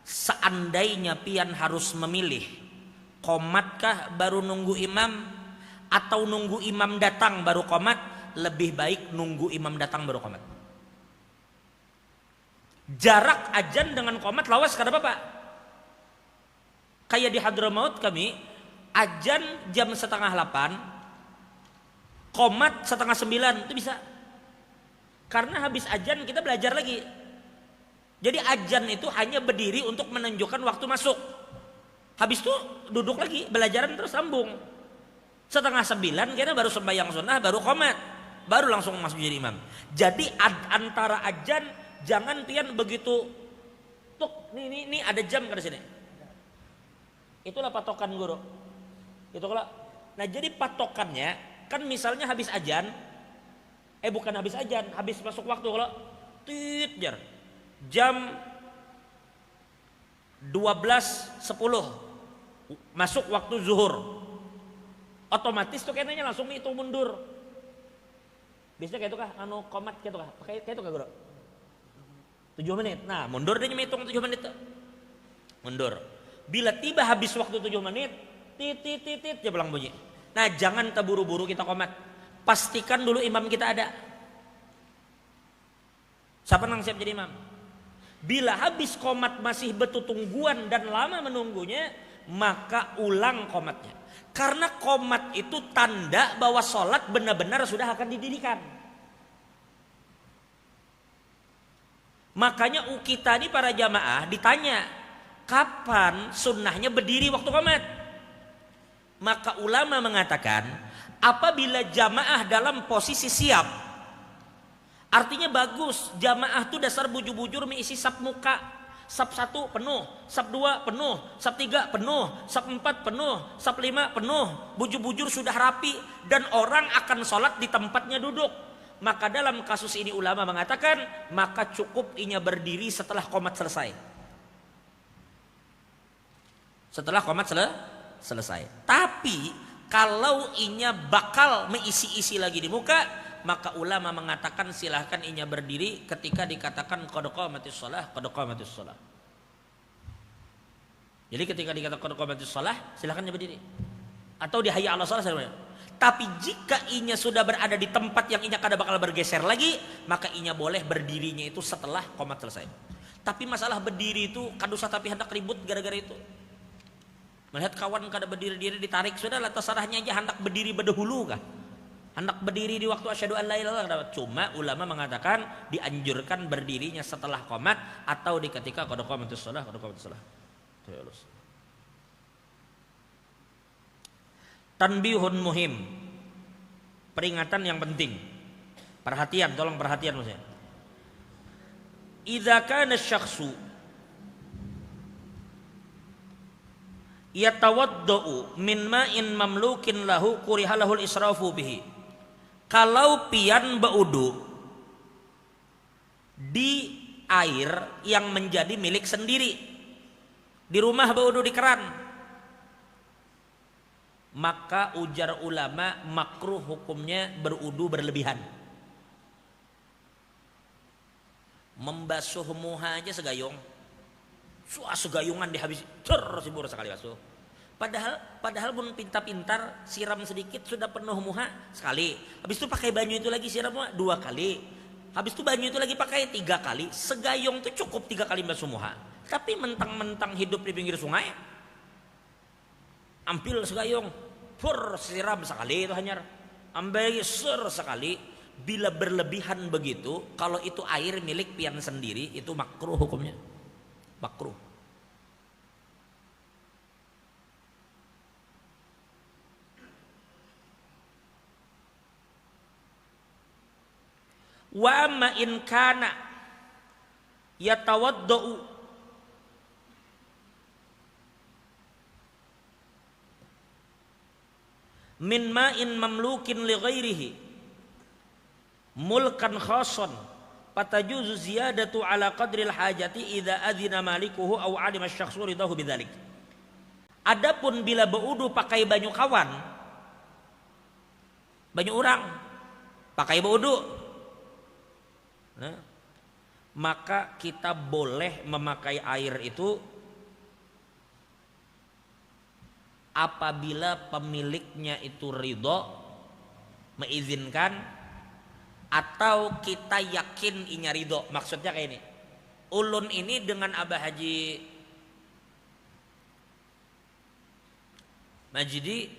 seandainya pian harus memilih, qomatkah baru nunggu imam atau nunggu imam datang baru qomat, lebih baik nunggu imam datang baru qomat. Jarak ajan dengan qomat lawas kada apa-apa. Kayak di Hadramaut kami, ajan jam 7:30, qomat 8:30, itu bisa. Karena habis ajan kita belajar lagi. Jadi ajan itu hanya berdiri untuk menunjukkan waktu masuk. Habis itu duduk lagi, belajaran terus sambung. 8:30 kita baru sembahyang sunnah, baru qomat, baru langsung masuk jadi imam. Jadi antara ajan jangan pian begitu tuk nih ada jam ke sini. Itulah patokan guru. Itu kalau nah jadi patokannya kan misalnya habis ajan, bukan habis ajan, habis masuk waktu kalau tit jar jam 12:10 masuk waktu zuhur, otomatis tuh kayaknya langsung itu mundur. Biasanya kayak itu kah anu qomat kayak itu kah? Kayak itu kah guru? 7 menit. Nah, mundur dia ngitung 7 menit tuh. Mundur. Bila tiba habis waktu 7 menit, tit dia pulang bunyi. Nah, jangan terburu-buru kita qomat. Pastikan dulu imam kita ada. Siapa yang siap jadi imam? Bila habis qomat masih bertutungguan dan lama menunggunya, maka ulang qomatnya. Karena qomat itu tanda bahwa sholat benar-benar sudah akan didirikan. Makanya kita ini para jamaah ditanya, kapan sunnahnya berdiri waktu qomat? Maka ulama mengatakan, apabila jamaah dalam posisi siap, artinya bagus, jamaah tuh dasar bujur-bujur mengisi sap muka, sap 1 penuh, sap 2 penuh, sap 3 penuh, sap 4 penuh, sap 5 penuh, bujur-bujur sudah rapi dan orang akan sholat di tempatnya duduk. Maka dalam kasus ini ulama mengatakan, maka cukup inya berdiri setelah qomat selesai. Setelah qomat selesai. Tapi kalau inya bakal mengisi-isi lagi di muka, maka ulama mengatakan silahkan inya berdiri ketika dikatakan qad qamatis shalah, qad qamatis shalah. Jadi ketika dikatakan qad qamatis shalah, silahkan inya berdiri. Atau di hayya 'alas shalah silahkan. Tapi jika inya sudah berada di tempat yang inya kada bakal bergeser lagi, maka inya boleh berdirinya itu setelah qomat selesai. Tapi masalah berdiri itu kadusah tapi hendak ribut gara-gara itu. Melihat kawan kada berdiri-diri ditarik, sudah lah terserahnya aja hendak berdiri berdahulu kah? Hendak berdiri di waktu asyhadu an la ilaha illallah. Cuma ulama mengatakan dianjurkan berdirinya setelah qomat atau di ketika qad qamatis shalah, qad qamatis shalah. Tanbihun muhim. Peringatan yang penting. Perhatian, tolong perhatian maksudnya. Idza kana syakhsu yatawaddau min ma'in mamlukin lahu kuriha lahul israfu bihi. Kalau pian baudu di air yang menjadi milik sendiri, di rumah baudu di keran, maka ujar ulama makruh hukumnya berudu berlebihan. Membasuh muha aja segayung, segayungan dihabis, sibur sekali basuh. Padahal pun pintar-pintar siram sedikit sudah penuh muha sekali. Habis itu pakai banyu itu lagi siram muha 2 kali. Habis itu banyu itu lagi pakai 3 kali. Segayung itu cukup 3 kali basuh muha. Tapi mentang-mentang hidup di pinggir sungai, ambil segayung, pur siram sekali itu hanya. Ambil ser sekali. Bila berlebihan begitu, kalau itu air milik pian sendiri, itu makruh hukumnya. Makruh. Wa ma in kana yatawaddau min ma'in mamlukin li ghairihi mulkan khasan fatajuzu ziyadatu ala qadril hajati idza adzina malikuhu aw alima asy-syakhsu ridahu bidzalik. Adapun bila beudu pakai banyu kawan, banyu urang pakai beudu, nah, maka kita boleh memakai air itu apabila pemiliknya itu ridho, mengizinkan, atau kita yakin inya ridho. Maksudnya kayak ini, ulun ini dengan Abah Haji Majidi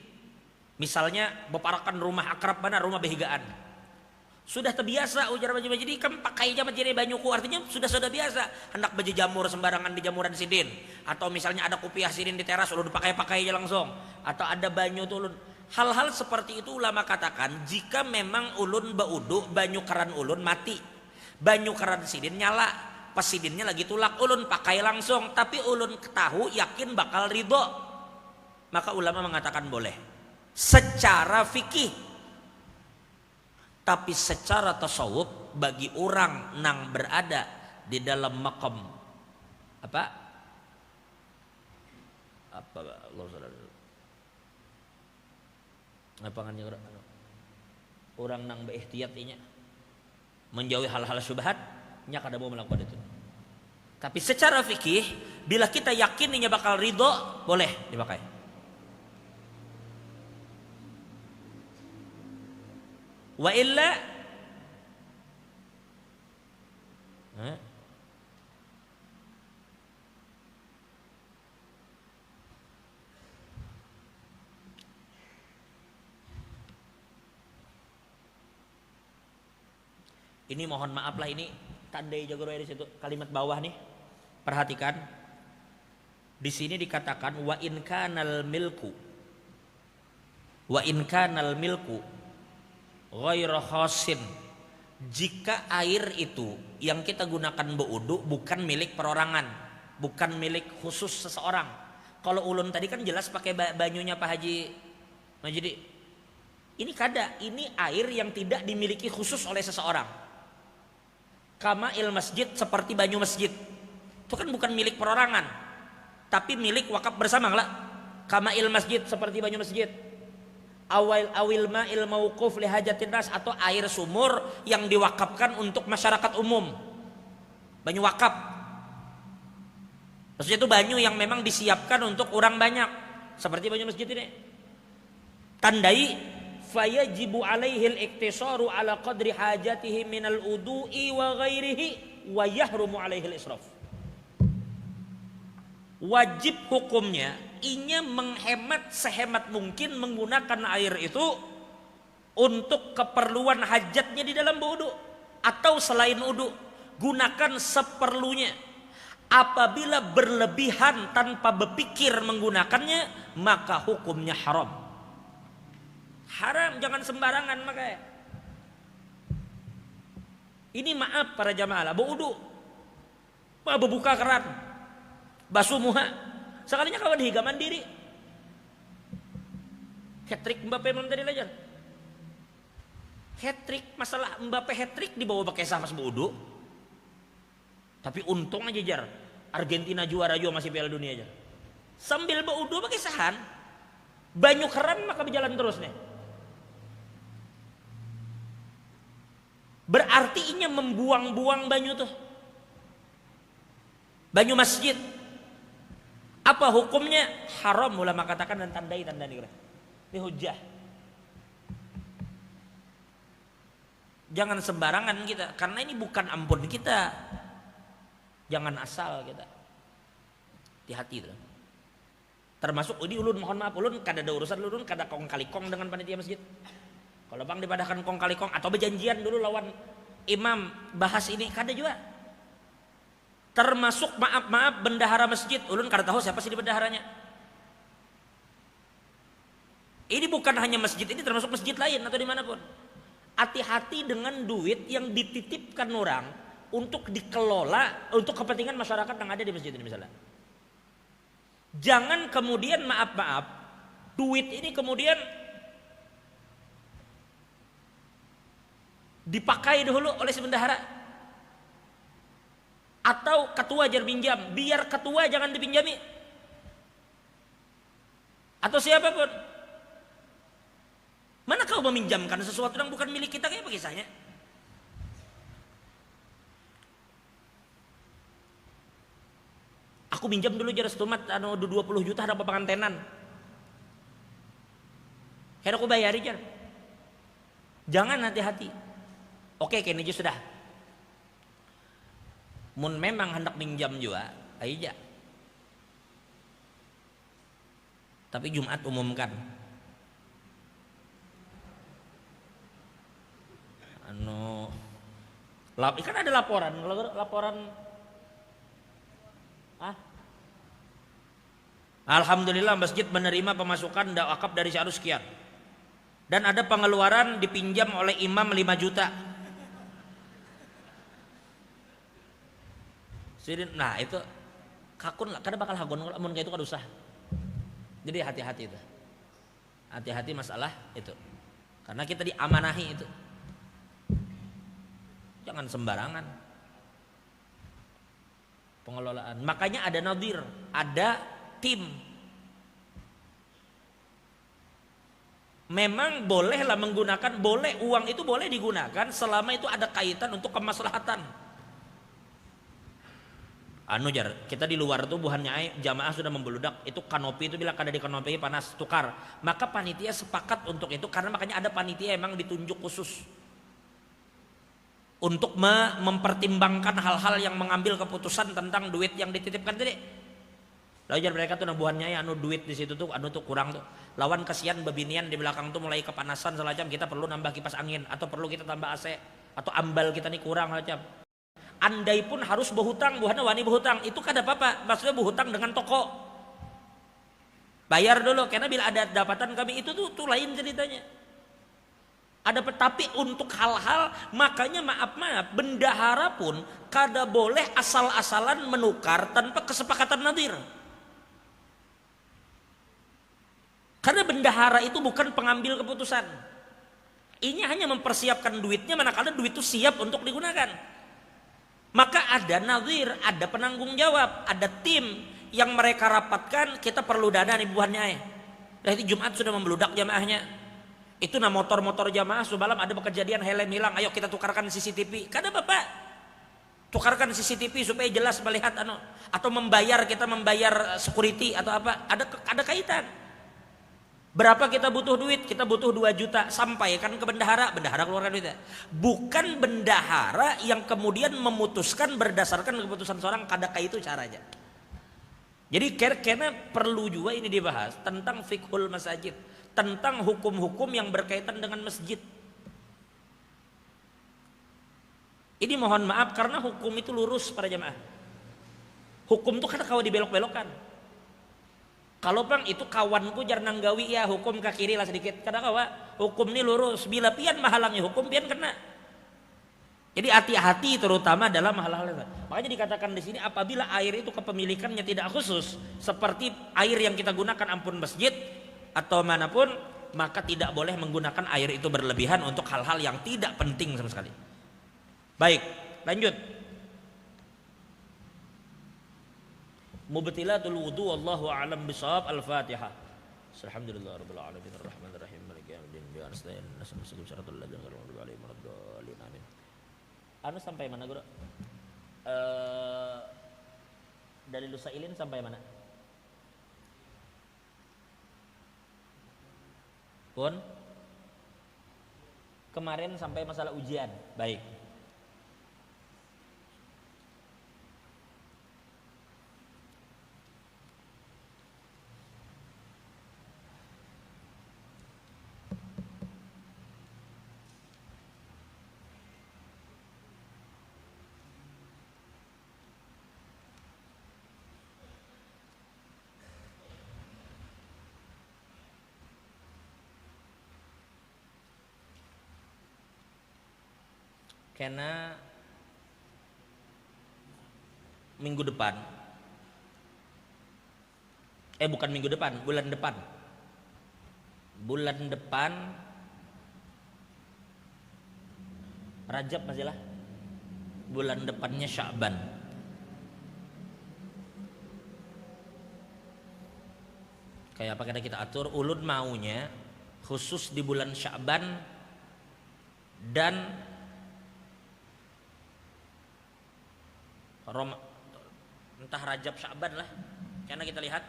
misalnya beparakan rumah akrab mana, rumah behigaan, sudah terbiasa ujar Haji Majidi kan pakai jamat jadi banyuku, artinya sudah biasa hendak baju jamur sembarangan di jamuran sidin, atau misalnya ada kupiah sidin di teras ulun pakai aja langsung, atau ada banyu tuh ulun. Hal-hal seperti itu ulama katakan jika memang ulun baudu banyu keran ulun mati, banyu keran sidin nyala, pas sidinnya lagi tulak, ulun pakai langsung, tapi ulun tahu yakin bakal ridho, maka ulama mengatakan boleh secara fikih. Tapi secara tasawuf bagi orang nang berada di dalam makam apa orang nang berihtiyat inya menjauhi hal-hal syubhat, nya kada mau melakukan itu. Tapi secara fikih bila kita yakin inya bakal ridho, boleh dipakai. Wa illa ini mohon maaf lah, ini tandai jago di situ kalimat bawah nih. Perhatikan. Di sini dikatakan wa in kanal milku ghairu khasin. Jika air itu yang kita gunakan berwudu bukan milik perorangan, bukan milik khusus seseorang. Kalau ulun tadi kan jelas pakai banyunya Pak Haji Majidi. Ini kada, ini air yang tidak dimiliki khusus oleh seseorang. Kama il masjid, seperti banyu masjid. Itu kan bukan milik perorangan, tapi milik wakaf bersama lah. Kama il masjid, seperti banyu masjid. Awil ma'il mauquf li hajatin nas, atau air sumur yang diwakafkan untuk masyarakat umum. Banyu wakaf. Maksudnya itu banyu yang memang disiapkan untuk orang banyak, seperti banyu masjid ini. Tandai fayajibu alaihi al-iktisaru ala qadri hajatihi minal udu'i wa ghairihi wa yahrumu alaihi al-israf. Wajib hukumnya inya menghemat sehemat mungkin menggunakan air itu untuk keperluan hajatnya di dalam wudu atau selain wudu, gunakan seperlunya. Apabila berlebihan tanpa berpikir menggunakannya, maka hukumnya haram. Haram, jangan sembarangan makanya. Ini maaf para jamaah lah, wudu, berbuka keran, basuh muha, sekalinya kawan higa mandiri. Hat-trick Mbappe belum tadi belajar. Hat-trick, masalah Mbappe hat-trick dibawa pakai sahmas wudu. Tapi untung aja jar, Argentina juara juga masih Piala Dunia aja. Sambil wudu pakai sahan, banyu keran maka berjalan terus nih. Berarti inya membuang-buang banyu tuh, banyu masjid. Apa hukumnya? Haram ulama katakan dan tandai tanda ini. Ini hujjah. Jangan sembarangan kita, karena ini bukan ampun kita. Jangan asal kita. Hati-hati tuh. Termasuk ini ulun, mohon maaf, ulun kada ada urusan, ulun kada kong kali kong dengan panitia masjid. Kalau bang dipadahkan kong kali kong atau berjanjian dulu lawan imam bahas ini, kada juga. Termasuk maaf bendahara masjid, ulun kada tahu siapa sih di bendaharanya. Ini bukan hanya masjid ini, termasuk masjid lain atau dimanapun. Hati-hati dengan duit yang dititipkan orang untuk dikelola untuk kepentingan masyarakat yang ada di masjid ini misalnya. Jangan kemudian maaf duit ini kemudian dipakai dulu oleh si bendahara atau ketua jar pinjam, biar ketua jangan dipinjami atau siapapun. Mana kau meminjamkan sesuatu yang bukan milik kita, kayak apa kisahnya? Aku minjam dulu jar setumat 20 juta ada pengantenan. Hera aku bayari jar. Jangan, hati-hati. Oke, kayaknya aja sudah. Mun memang hendak minjam juga, aja. Tapi Jumat umumkan. Kan ada laporan. Alhamdulillah masjid menerima pemasukan wakaf dari syahrul sekian. Dan ada pengeluaran dipinjam oleh imam 5 juta. Nah itu kakun lah, karena bakal hagon amun kayak itu kan usah. Jadi hati-hati itu. Hati-hati masalah itu. Karena kita diamanahi itu. Jangan sembarangan pengelolaan. Makanya ada nadir, ada tim. Memang bolehlah menggunakan, boleh uang itu boleh digunakan selama itu ada kaitan untuk kemaslahatan. Kita di luar tuh buhannya jamaah sudah membeludak, itu kanopi itu bila kada di kanopi panas tukar. Maka panitia sepakat untuk itu, karena makanya ada panitia emang ditunjuk khusus untuk mempertimbangkan hal-hal yang mengambil keputusan tentang duit yang dititipkan tadi. Lalu mereka tuh nabuhannya duit di situ tuh tuh kurang tuh. Lawan kasihan bebinian di belakang tuh mulai kepanasan selacam, kita perlu nambah kipas angin atau perlu kita tambah AC atau ambal kita nih kurang selacam. Andai pun harus berhutang, buahnya wani berhutang, itu kada apa-apa. Maksudnya berhutang dengan toko. Bayar dulu, karena bila ada dapatan kami itu tuh lain ceritanya. Tapi untuk hal-hal, makanya maaf bendahara pun kada boleh asal-asalan menukar tanpa kesepakatan nadir. Karena bendahara itu bukan pengambil keputusan. Ini hanya mempersiapkan duitnya manakala duit itu siap untuk digunakan. Maka ada nadir, ada penanggung jawab, ada tim yang mereka rapatkan, kita perlu dana nih buahnya. Jadi Jumat sudah membeludak jamaahnya. Itu motor-motor jamaah semalam ada kejadian helm hilang, ayo kita tukarkan CCTV. Kada bapak tukarkan CCTV supaya jelas melihat atau kita membayar security atau apa, ada kaitan. Berapa kita butuh duit? Kita butuh 2 juta, sampaikan ke bendahara keluarkan duitnya. Bukan bendahara yang kemudian memutuskan berdasarkan keputusan seorang, kada itu caranya. Jadi karena perlu juga ini dibahas tentang fiqhul masajid, tentang hukum-hukum yang berkaitan dengan masjid. Ini mohon maaf karena hukum itu lurus para jamaah. Hukum itu kada kawa dibelok-belokkan. Kalau bang itu kawanku jar nanggawi ya hukum ke kiri lah sedikit, kada kawa. Hukum ini lurus, bila pian mahalangi hukum pian kena. Jadi hati-hati terutama dalam hal-hal itu. Makanya dikatakan di sini apabila air itu kepemilikannya tidak khusus, seperti air yang kita gunakan ampun masjid atau manapun, maka tidak boleh menggunakan air itu berlebihan untuk hal-hal yang tidak penting sama sekali. Baik, lanjut. Mubtilatul wudu wallahu a'lam bishawab. Al-Fatihah. Alhamdulillah rabbil alamin arrahmanir rahim maliki yaumiddin iyyaka nasta'in ihdinas siratal ladzina an'amta 'alaihim ghairil amin. Sampai mana guru? Dari Lusailin sampai mana? Pun kemarin sampai masalah ujian. Baik. Karena minggu depan, bukan minggu depan, bulan depan Rajab masih lah, bulan depannya Sya'ban. Kayak apa kita atur, ulun maunya khusus di bulan Sya'ban dan entah Rajab Sya'ban lah, karena kita lihat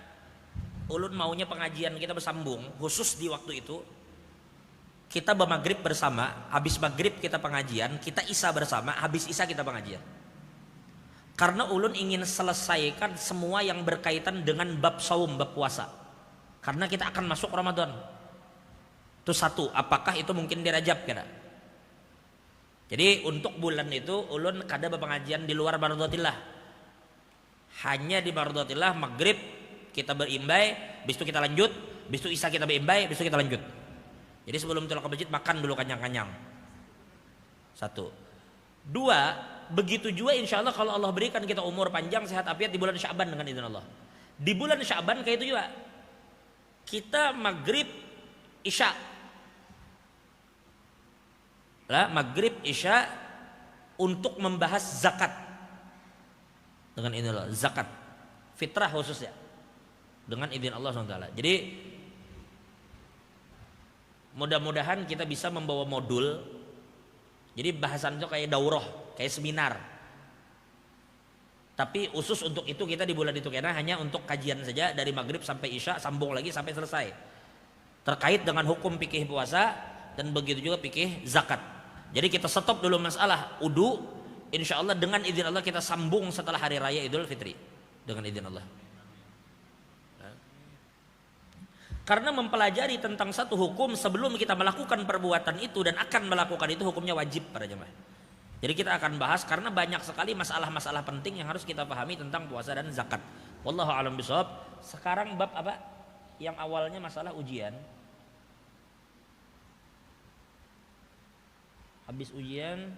ulun maunya pengajian kita bersambung khusus di waktu itu. Kita bermaghrib bersama, habis maghrib kita pengajian, kita isya bersama, habis isya kita pengajian. Karena ulun ingin selesaikan semua yang berkaitan dengan bab saum, bab puasa. Karena kita akan masuk Ramadan. Itu satu, apakah itu mungkin di Rajab kira? Jadi untuk bulan itu ulun kada berpengajian di luar Bardhatillah. Hanya di Bardhatillah maghrib kita berimbai, bis itu kita lanjut, bis itu isya kita berimbai, bis itu kita lanjut. Jadi sebelum tolak ke masjid makan dulu kanyang-kanyang. Satu. Dua, begitu juga insya Allah kalau Allah berikan kita umur panjang, sehat afiat di bulan Sya'ban dengan izin Allah. Di bulan Sya'ban kayak itu juga. Kita maghrib isya. Lah maghrib isya untuk membahas zakat dengan ini loh, zakat fitrah khususnya dengan izin Allah SWT. Jadi mudah-mudahan kita bisa membawa modul, jadi bahasan itu kayak daurah, kayak seminar, tapi khusus untuk itu kita di bulan itu, karena hanya untuk kajian saja dari maghrib sampai isya, sambung lagi sampai selesai terkait dengan hukum fikih puasa dan begitu juga fikih zakat. Jadi kita stop dulu masalah wudu, insya Allah dengan izin Allah kita sambung setelah hari raya Idul Fitri dengan izin Allah. Karena mempelajari tentang satu hukum sebelum kita melakukan perbuatan itu dan akan melakukan itu hukumnya wajib para jemaah. Jadi kita akan bahas karena banyak sekali masalah-masalah penting yang harus kita pahami tentang puasa dan zakat. Wallahu a'lam bishawab. Sekarang bab apa? Yang awalnya masalah ujian. Habis ujian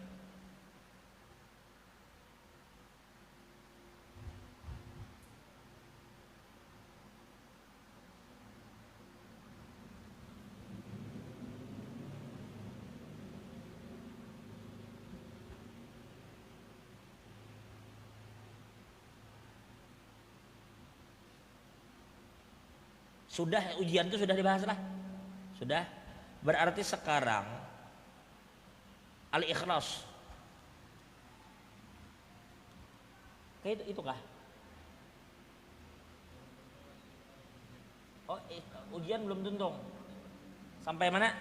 sudah, ujian itu sudah dibahas lah. Sudah. Berarti sekarang Al-Ikhlas. Kayak itu kah? Oh, ujian belum tuntung. Sampai mana?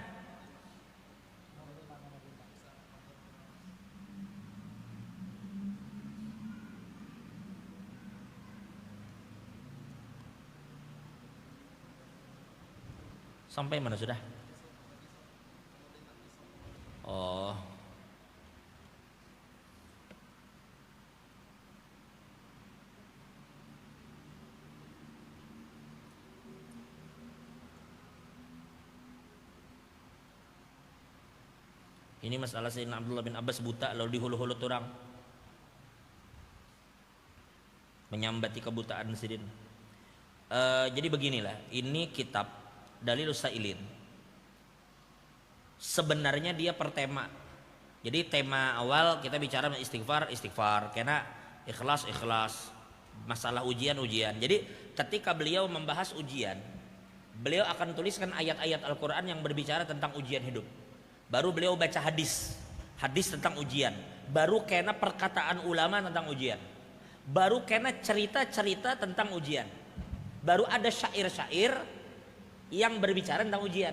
Sampai mana sudah? Oh. Ini masalah Sayyidina Abdullah bin Abbas buta lalu dihulu-hulu orang menyambati kebutaan Sidin. Jadi beginilah, ini kitab Dalilus Sailin. Sebenarnya dia per tema. Jadi tema awal kita bicara istighfar, karena ikhlas, masalah ujian. Jadi ketika beliau membahas ujian, beliau akan tuliskan ayat-ayat Al-Quran yang berbicara tentang ujian hidup. Baru beliau baca hadis tentang ujian. Baru kena perkataan ulama tentang ujian. Baru kena cerita-cerita tentang ujian. Baru ada syair-syair yang berbicara tentang ujian.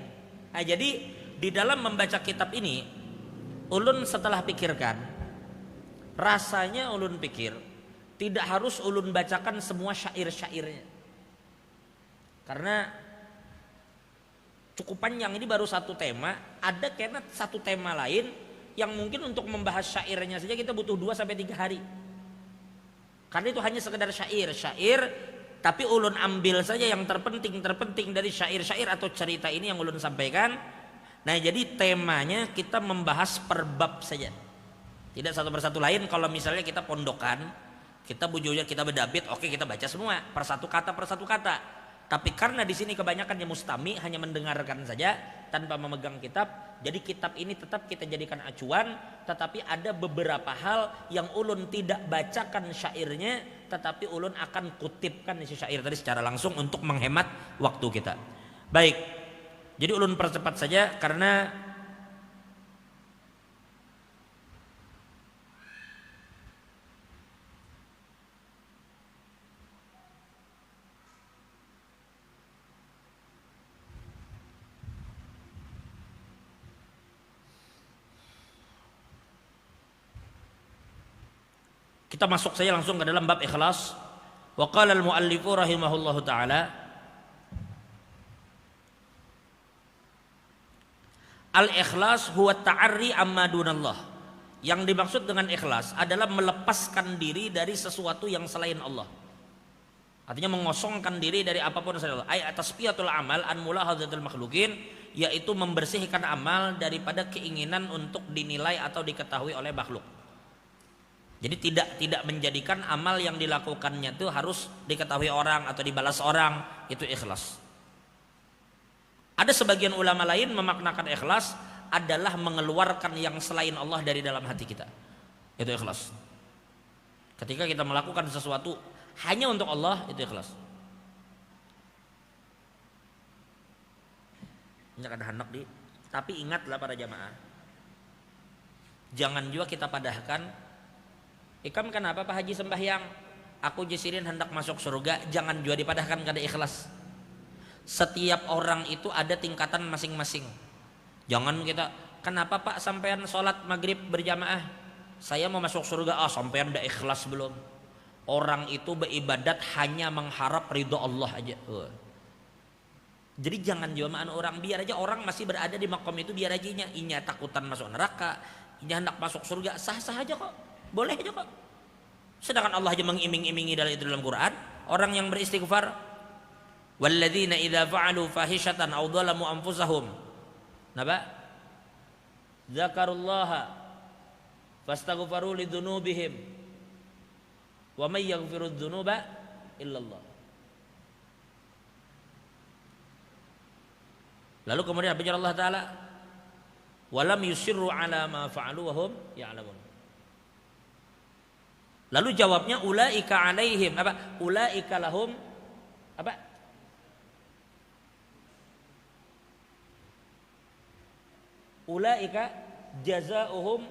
Nah, jadi di dalam membaca kitab ini ulun setelah pikirkan, rasanya ulun pikir tidak harus ulun bacakan semua syair-syairnya. Karena cukup panjang, ini baru satu tema, ada kena satu tema lain yang mungkin untuk membahas syairnya saja kita butuh 2 sampai 3 hari. Karena itu hanya sekedar syair, tapi ulun ambil saja yang terpenting dari syair-syair atau cerita ini yang ulun sampaikan. Nah, jadi temanya kita membahas per bab saja. Tidak satu persatu lain. Kalau misalnya kita pondokan, kita bujurnya kita berdabit, oke kita baca semua per satu kata. Tapi karena di sini kebanyakannya mustami, hanya mendengarkan saja tanpa memegang kitab. Jadi kitab ini tetap kita jadikan acuan, tetapi ada beberapa hal yang ulun tidak bacakan syairnya, tetapi ulun akan kutipkan isi syair tadi secara langsung untuk menghemat waktu kita. Baik, jadi ulun percepat saja karena kita masuk saja langsung ke dalam bab ikhlas. Wa qala al-muallifu rahimahullahu taala, al-ikhlas huwa ta'arri amma dunallah. Yang dimaksud dengan ikhlas adalah melepaskan diri dari sesuatu yang selain Allah. Artinya mengosongkan diri dari apapun selain Allah. Ay tasfiyatul amal an mulahadzatil makhluqin, yaitu membersihkan amal daripada keinginan untuk dinilai atau diketahui oleh makhluk. Jadi tidak menjadikan amal yang dilakukannya itu harus diketahui orang atau dibalas orang, itu ikhlas. Ada sebagian ulama lain memaknakan ikhlas adalah mengeluarkan yang selain Allah dari dalam hati kita. Itu ikhlas. Ketika kita melakukan sesuatu hanya untuk Allah, itu ikhlas. Ini ada hendak di, tapi ingatlah para jamaah, jangan juga kita padahkan. Ikam kenapa Pak Haji sembahyang? Aku jesirin hendak masuk surga. Jangan juga dipadahkan kada ikhlas. Setiap orang itu ada tingkatan masing-masing. Jangan kita, kenapa Pak sampean sholat maghrib berjamaah? Saya mau masuk surga. Sampean udah ikhlas belum? Orang itu beribadat hanya mengharap ridho Allah aja. Jadi jangan juamaan orang, biar aja orang masih berada di makom itu, biar aja inya takutan masuk neraka, inya hendak masuk surga, sah-sah aja kok. Boleh aja kok. Sedangkan Allah aja mengiming-imingi dalam Quran orang yang beristighfar, walladzina idza fa'alu fahishatan aw dhalamu anfusahum, napa? Dzakarullaha fastaghfaru lidzunubihim wa may yaghfirudz dzunuba illallah. Lalu kemudian apa kata Allah Ta'ala? Walam yusirru ala ma fa'alu wa hum ya'lamun. Lalu jawabnya ulaika alaihim apa? Ulaika lahum apa? Ulaika jazaohum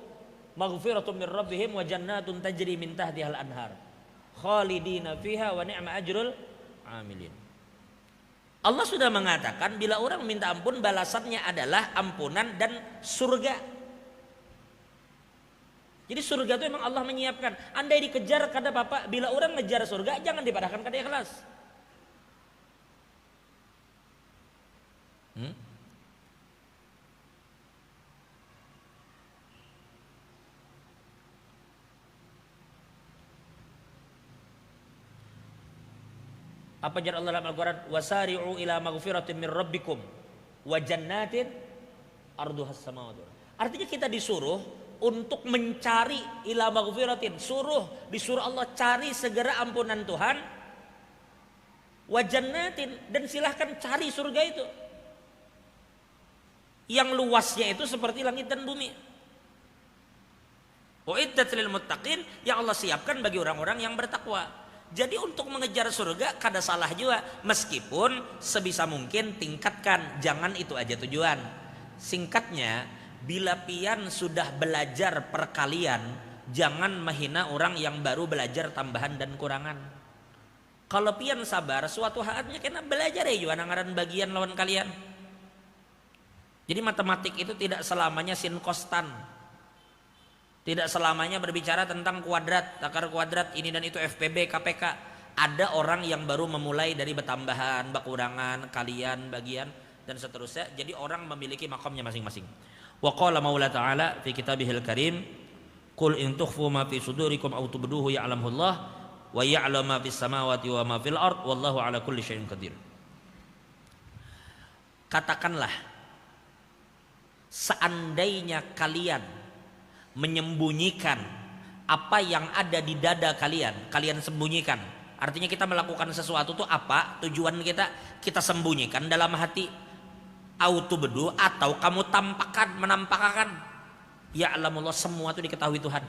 maghfiratun min rabbihim wa jannatun tajri min tahtiha al-anhar khalidina fiha wa ni'ma ajrul amilin. Allah sudah mengatakan bila orang minta ampun balasannya adalah ampunan dan surga. Jadi surga itu memang Allah menyiapkan. Andai dikejar kada bapak, bila orang ngejar surga jangan dipadahkan kada ikhlas. Apa jar Allah dalam Al-Quran? Wasari'u ila maghfiratin min rabbikum wa jannatin arduhas samawati. Artinya kita disuruh untuk mencari ila maghfiratin, disuruh Allah cari segera ampunan Tuhan, wa jannatin, dan silahkan cari surga itu yang luasnya itu seperti langit dan bumi. Uiddat lil muttaqin, yang Allah siapkan bagi orang-orang yang bertakwa. Jadi untuk mengejar surga kada salah juga, meskipun sebisa mungkin tingkatkan, jangan itu aja tujuan. Singkatnya, bila pian sudah belajar perkalian, jangan menghina orang yang baru belajar tambahan dan kurangan. Kalau pian sabar, suatu saatnya kena belajar ya juga ngaran bagian lawan kalian. Jadi matematik itu tidak selamanya sin kostan. Tidak selamanya berbicara tentang kuadrat, takar kuadrat, ini dan itu, FPB, KPK. Ada orang yang baru memulai dari bertambahan, berkurangan, kalian, bagian, dan seterusnya. Jadi orang memiliki makamnya masing-masing. Wa qala maula ta'ala fi kitabihil karim, qul in tukhfu ma fi sudurikum aw tubduhu ya'lamullah wa ya'lamu ma fis samawati wa ma fil ard wallahu ala kulli syai'in qadir. Katakanlah, seandainya kalian menyembunyikan apa yang ada di dada kalian, kalian sembunyikan. Artinya kita melakukan sesuatu itu apa? Tujuan kita sembunyikan dalam hati. Autubdu, atau kamu tampakkan, menampakkan. Ya'lamullah, semua itu diketahui Tuhan.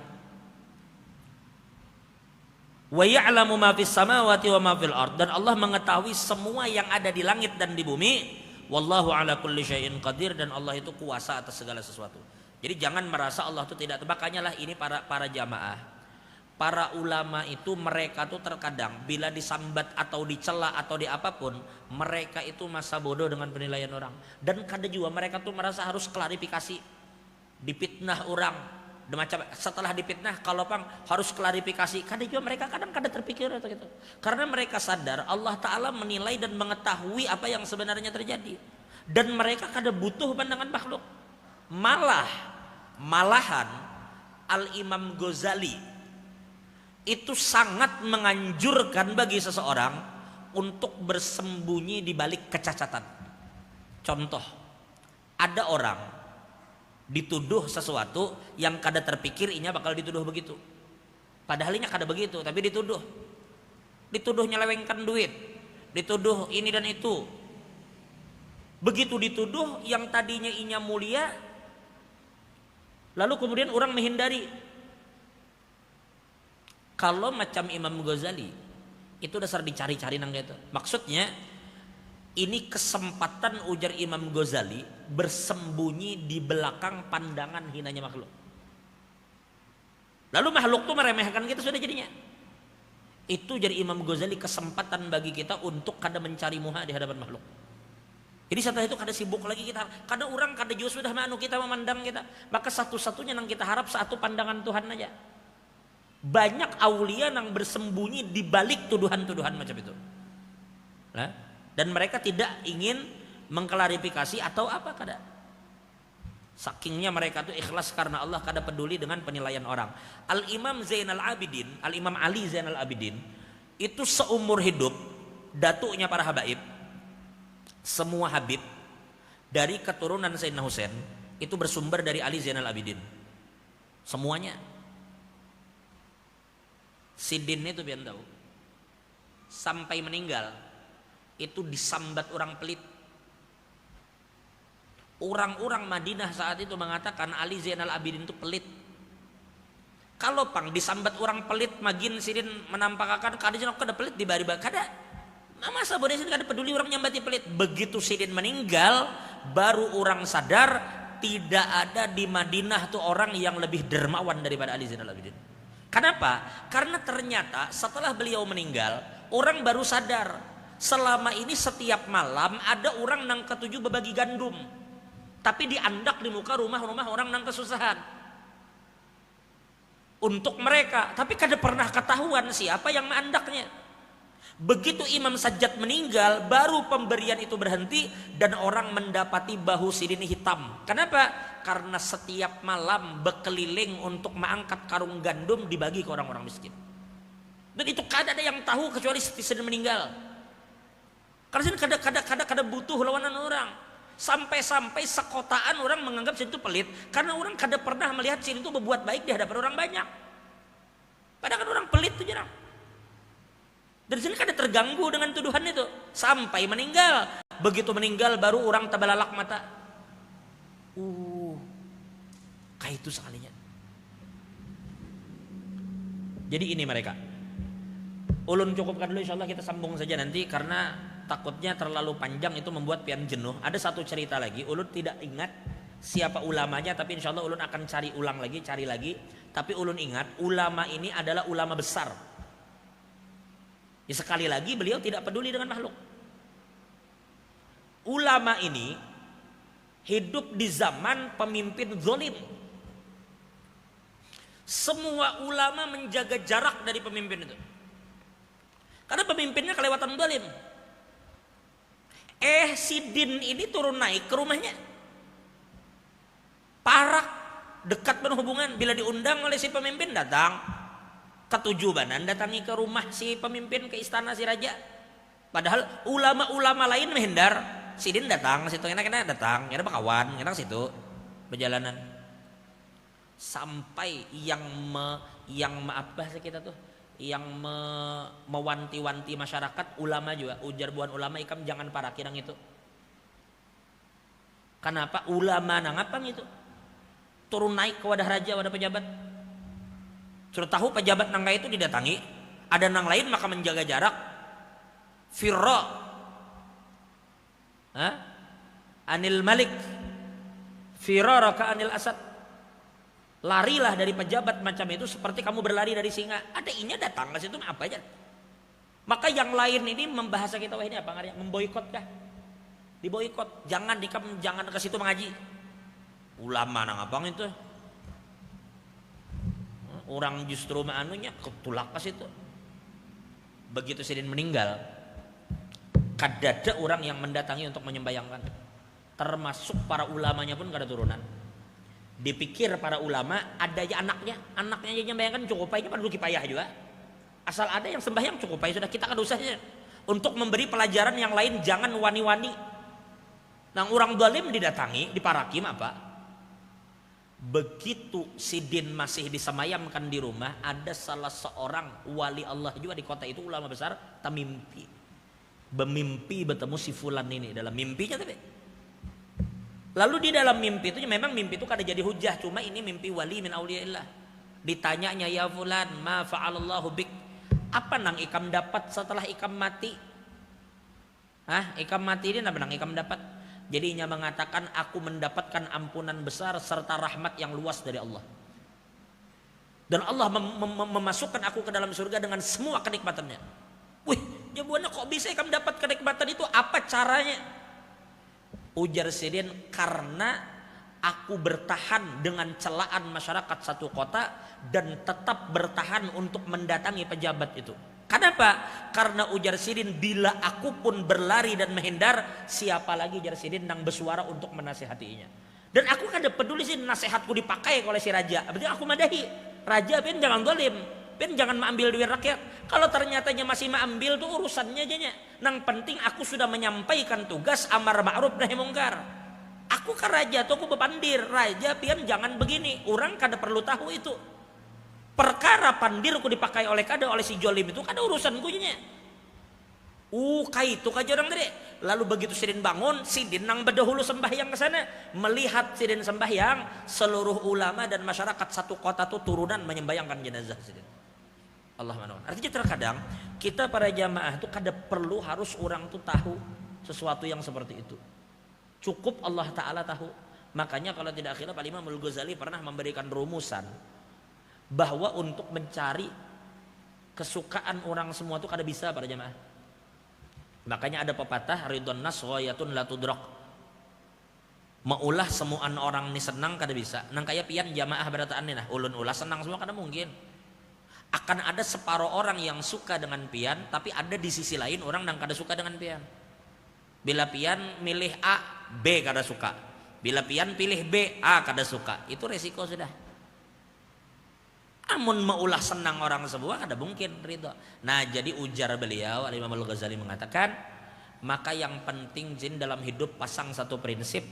Wa ya'lamu ma fis samawati wa ma fil ard, dan Allah mengetahui semua yang ada di langit dan di bumi. Wallahu ala kulli syai'in qadir, dan Allah itu kuasa atas segala sesuatu. Jadi jangan merasa Allah itu tidak. Makanya lah ini para jamaah, para ulama itu mereka tuh terkadang bila disambat atau dicela atau di apapun, mereka itu masa bodoh dengan penilaian orang. Dan kadang juga mereka tuh merasa harus klarifikasi, dipitnah orang, setelah dipitnah kalau pang harus klarifikasi. Kadang juga mereka kadang terpikir atau gitu. Karena mereka sadar Allah Ta'ala menilai dan mengetahui apa yang sebenarnya terjadi. Dan mereka kadang butuh pandangan makhluk. Malahan Al-Imam Ghazali itu sangat menganjurkan bagi seseorang untuk bersembunyi di balik kecacatan. Contoh, ada orang dituduh sesuatu yang kada terpikir inya bakal dituduh begitu. Padahal inya kada begitu, tapi dituduh. Dituduh nyelewengkan duit, dituduh ini dan itu. Begitu dituduh yang tadinya inya mulia, lalu kemudian orang menghindari. Kalau macam Imam Ghazali itu dasar dicari-cari nang gitu. Maksudnya ini kesempatan, ujar Imam Ghazali, bersembunyi di belakang pandangan hinanya makhluk. Lalu makhluk tuh meremehkan kita sudah jadinya. Itu jadi Imam Ghazali kesempatan bagi kita untuk kada mencari muha di hadapan makhluk. Jadi setelah itu kada sibuk lagi kita. Kada orang kada juga sudah manu kita memandang kita. Maka satu-satunya yang kita harap satu pandangan Tuhan aja. Banyak aulia yang bersembunyi di balik tuduhan-tuduhan macam itu. Nah, dan mereka tidak ingin mengklarifikasi atau apa kada. Sakingnya mereka itu ikhlas karena Allah, kada peduli dengan penilaian orang. Al-Imam Zainal Abidin, Al-Imam Ali Zainal Abidin itu seumur hidup datuknya para habaib. Semua habib dari keturunan Sayyidina Husain itu bersumber dari Ali Zainal Abidin. Semuanya. Sidin itu biar tahu. Sampai meninggal itu disambat orang pelit. Orang-orang Madinah saat itu mengatakan Ali Zainal Abidin itu pelit. Kalau pang disambat orang pelit, magin Sidin menampakkan kada pelit di bari kada. Masa boleh Sidin kada peduli orang nyambati pelit. Begitu Sidin meninggal, baru orang sadar tidak ada di Madinah tuh orang yang lebih dermawan daripada Ali Zainal Abidin. Kenapa? Karena ternyata setelah beliau meninggal, orang baru sadar selama ini setiap malam ada orang nang ketujuh berbagi gandum, tapi diandak di muka rumah-rumah orang nang kesusahan untuk mereka, tapi kada pernah ketahuan siapa yang mengandaknya. Begitu Imam Sajjad meninggal, baru pemberian itu berhenti dan orang mendapati bahu Sidin hitam. Kenapa? Karena setiap malam berkeliling untuk mengangkat karung gandum dibagi ke orang-orang miskin. Dan itu kada ada yang tahu kecuali Sidin meninggal. Karena Sidin kada butuh lawanan orang. Sampai-sampai sekotaan orang menganggap Sidin itu pelit karena orang kada pernah melihat Sidin itu berbuat baik di hadapan orang banyak. Padahal kan orang pelit itu jarang. Dan sini kada terganggu dengan tuduhan itu sampai meninggal. Begitu meninggal baru orang tabalalak mata. Kayak itu sekalinya. Jadi ini mereka. Ulun cukupkan dulu, insyaallah kita sambung saja nanti karena takutnya terlalu panjang itu membuat pian jenuh. Ada satu cerita lagi, ulun tidak ingat siapa ulamanya, tapi insyaallah ulun akan cari lagi. Tapi ulun ingat ulama ini adalah ulama besar. Ya, sekali lagi beliau tidak peduli dengan makhluk. Ulama ini hidup di zaman pemimpin zalim. Semua ulama menjaga jarak dari pemimpin itu. Karena pemimpinnya kelewatan zalim. Si Din ini turun naik ke rumahnya. Parak, dekat berhubungan. Bila diundang oleh si pemimpin datang. Ketujubanan datangi ke rumah si pemimpin, ke istana si raja. Padahal ulama-ulama lain menghindar. Si Din datang, situ enak-enak datang. Ada kawan, enak situ perjalanan. Sampai yang apa sih kita tuh? Yang mewanti-wanti masyarakat, ulama juga, ujar buan ulama ikam jangan parakirang itu. Kenapa? Ulama nangapang itu turun naik ke wadah raja, wadah pejabat. Sudah tahu pejabat nangga itu didatangi, ada nang lain maka menjaga jarak. Firra anil malik firaraka anil asad. Larilah dari pejabat macam itu seperti kamu berlari dari singa. Ada inya datang ke situ apa aja. Maka yang lain ini membahasa kita, wah ini apa ngarya? Memboikot kah? Diboikot. Jangan ke situ mengaji. Ulama nang abang itu. Orang justru maanunya ketulak ke situ. Begitu Sidin meninggal, kadada orang yang mendatangi untuk menyembayangkan. Termasuk para ulamanya pun kada turunan. Dipikir para ulama ada aja anaknya aja nyembayangkan cukup aja pada kipayah juga. Asal ada yang sembahyang cukup aja sudah, kita kan dosanya. Untuk memberi pelajaran yang lain jangan wani-wani. Nang orang zalim didatangi, diparakim apa? Begitu Sidin masih disemayamkan di rumah, ada salah seorang wali Allah juga di kota itu, ulama besar, tamimpi. Bermimpi bertemu si fulan ini dalam mimpinya tapi. Lalu di dalam mimpi itu memang mimpi itu kada jadi hujah, cuma ini mimpi wali min auliyaillah. Ditanyanya, ya fulan, ma fa'alallahu bik? Apa nang ikam dapat setelah ikam mati? Ikam mati ini apa nang ikam dapat? Jadinya mengatakan aku mendapatkan ampunan besar serta rahmat yang luas dari Allah. Dan Allah memasukkan aku ke dalam surga dengan semua kenikmatannya. Wih, jawabannya kok bisa ikam dapat kenikmatan itu? Apa caranya? Ujar Sidin, karena aku bertahan dengan celaan masyarakat satu kota dan tetap bertahan untuk mendatangi pejabat itu. Kenapa? Karena ujar Sidin, bila aku pun berlari dan menghindar, siapa lagi ujar Sidin yang bersuara untuk menasihatinya. Dan aku kan peduli sih nasihatku dipakai oleh si raja. Berarti aku madahi raja, pin jangan zalim, pin jangan mengambil duit rakyat. Kalau ternyatanya masih mengambil tuh urusannya aja. Nang penting aku sudah menyampaikan tugas amar ma'ruf nahi mungkar. Aku kan raja tuh aku bepandir, raja pian jangan begini. Orang kada perlu tahu itu. Perkara pandirku dipakai oleh si jolim itu kada urusan kunya. Itu kaja orang tadi. Lalu begitu Sidin bangun, Sidin nang berdahulu sembahyang ke sana, melihat Sidin sembahyang, seluruh ulama dan masyarakat satu kota tuh turunan menyembayangkan jenazah Sidin. Allah manawan. Artinya terkadang kita para jamaah itu kada perlu harus orang tuh tahu sesuatu yang seperti itu. Cukup Allah Ta'ala tahu. Makanya kalau tidak khilaf Imam Al-Ghazali pernah memberikan rumusan bahwa untuk mencari kesukaan orang semua itu kada bisa para jamaah. Makanya ada pepatah, ridwan nas ghayatun la tudrak. Maulah semuaan orang ini senang kada bisa. Nang kaya pian jamaah berataan ini nah, ulun ulah senang semua kada mungkin. Akan ada separuh orang yang suka dengan pian, tapi ada di sisi lain orang yang kada suka dengan pian. Bila pian milih A, B kada suka. Bila pian pilih B, A kada suka. Itu resiko sudah. Amun maulah senang orang semua kada mungkin ridho. Nah, jadi ujar beliau Imam Al-Ghazali mengatakan, maka yang penting jin dalam hidup pasang satu prinsip,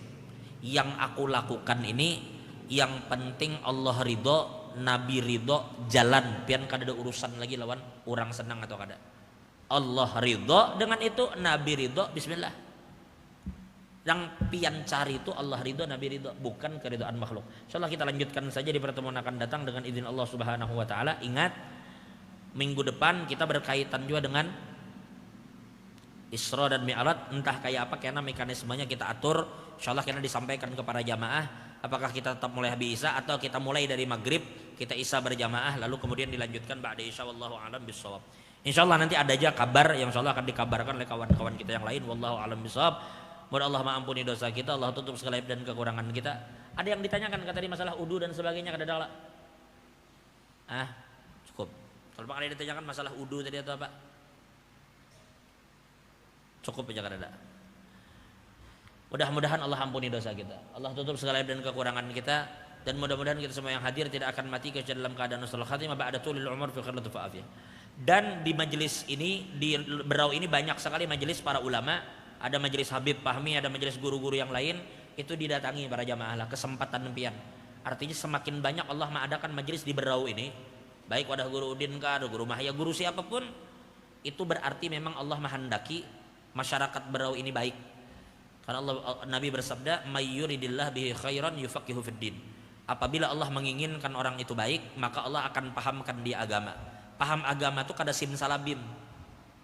yang aku lakukan ini yang penting Allah ridho, Nabi ridho, jalan pian kada ada urusan lagi lawan orang senang atau kada. Allah ridho dengan itu, Nabi ridho, bismillah. Yang pian cari itu Allah ridho, Nabi ridho, bukan keridhaan makhluk. Insyaallah kita lanjutkan saja di pertemuan akan datang dengan izin Allah Subhanahu wa taala. Ingat, minggu depan kita berkaitan juga dengan Isra dan Mi'raj, entah kayak apa karena mekanismenya kita atur. Insyaallah kita disampaikan kepada jamaah. Apakah kita tetap mulai habis Isya atau kita mulai dari maghrib, kita Isya berjamaah lalu kemudian dilanjutkan ba'da Isya, wallahu a'lam bishawab. Insyaallah nanti ada aja kabar yang insyaallah akan dikabarkan oleh kawan-kawan kita yang lain, wallahu a'lam bishawab. Mudah Allah mengampuni dosa kita, Allah tutup segala aib dan kekurangan kita. Ada yang ditanyakan tadi masalah wudu dan sebagainya kada ada. Cukup. Kalau Pak ada yang ditanyakan masalah wudu tadi atau apa? Cukup aja kada ada. Mudah-mudahan Allah ampuni dosa kita. Allah tutup segala aib dan kekurangan kita, dan mudah-mudahan kita semua yang hadir tidak akan mati kecuali dalam keadaan husnul khatimah ba'da tulil umur fi khairin wa afiyah. Dan di majelis ini, di Berau ini banyak sekali majelis para ulama, ada majelis Habib Fahmi, ada majelis guru-guru yang lain, itu didatangi para jamaah lah, kesempatan impian. Artinya semakin banyak Allah mengadakan majelis di Berau ini, baik wadah guru Udin kah, ada guru Mahya, guru siapapun, itu berarti memang Allah menghendaki masyarakat Berau ini baik. Karena Nabi bersabda, "May yuridillah bihi khairan yufaqihu fid din." Apabila Allah menginginkan orang itu baik, maka Allah akan pahamkan dia agama. Paham agama itu kada simsalabim.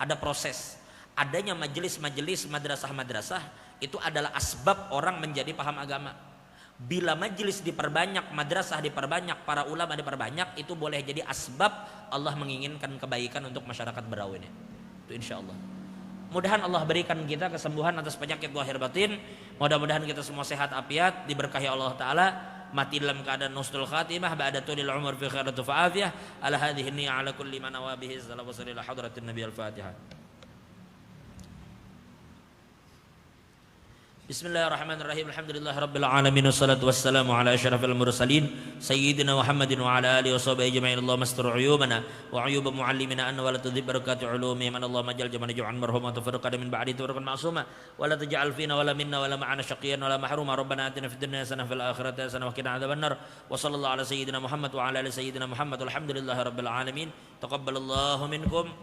Ada proses. Adanya majelis-majelis, madrasah-madrasah itu adalah asbab orang menjadi paham agama. Bila majelis diperbanyak, madrasah diperbanyak, para ulama diperbanyak, itu boleh jadi asbab Allah menginginkan kebaikan untuk masyarakat Berau ini. Itu insyaallah. Mudahan Allah berikan kita kesembuhan atas penyakit zahir batin. Mudah-mudahan kita semua sehat afiat, diberkahi Allah Ta'ala, mati dalam keadaan husnul khatimah ba'da tulil umur fi khairin wa afiyah. Ala hadhihi niyyah ala kulli man nawabihi sallallahu alaihi wa hadratin nabi al-fatihah. Bismillahirrahmanirrahim. Alhamdulillahirabbil alamin wassalatu wassalamu ala asyrafil mursalin sayyidina Muhammadin wa ala alihi washabihi ajma'in. Allahumma astur uyubana wa uyub muallimina anna wa la tudhib barakatu ulumi man Allah majal jamana ju'an marhuma tafarraqana min ba'di tafarraqan ma'suma wa la taj'al fina wa la minna wa la ma'ana syaqiyan wa la mahruma. Rabbana atina fid dunya hasanah fil akhirati hasanah wa qina adzabannar. Wa sallallahu ala sayyidina Muhammad wa ala ali sayyidina Muhammad. Alhamdulillahirabbil alamin. Taqabbalallahu minkum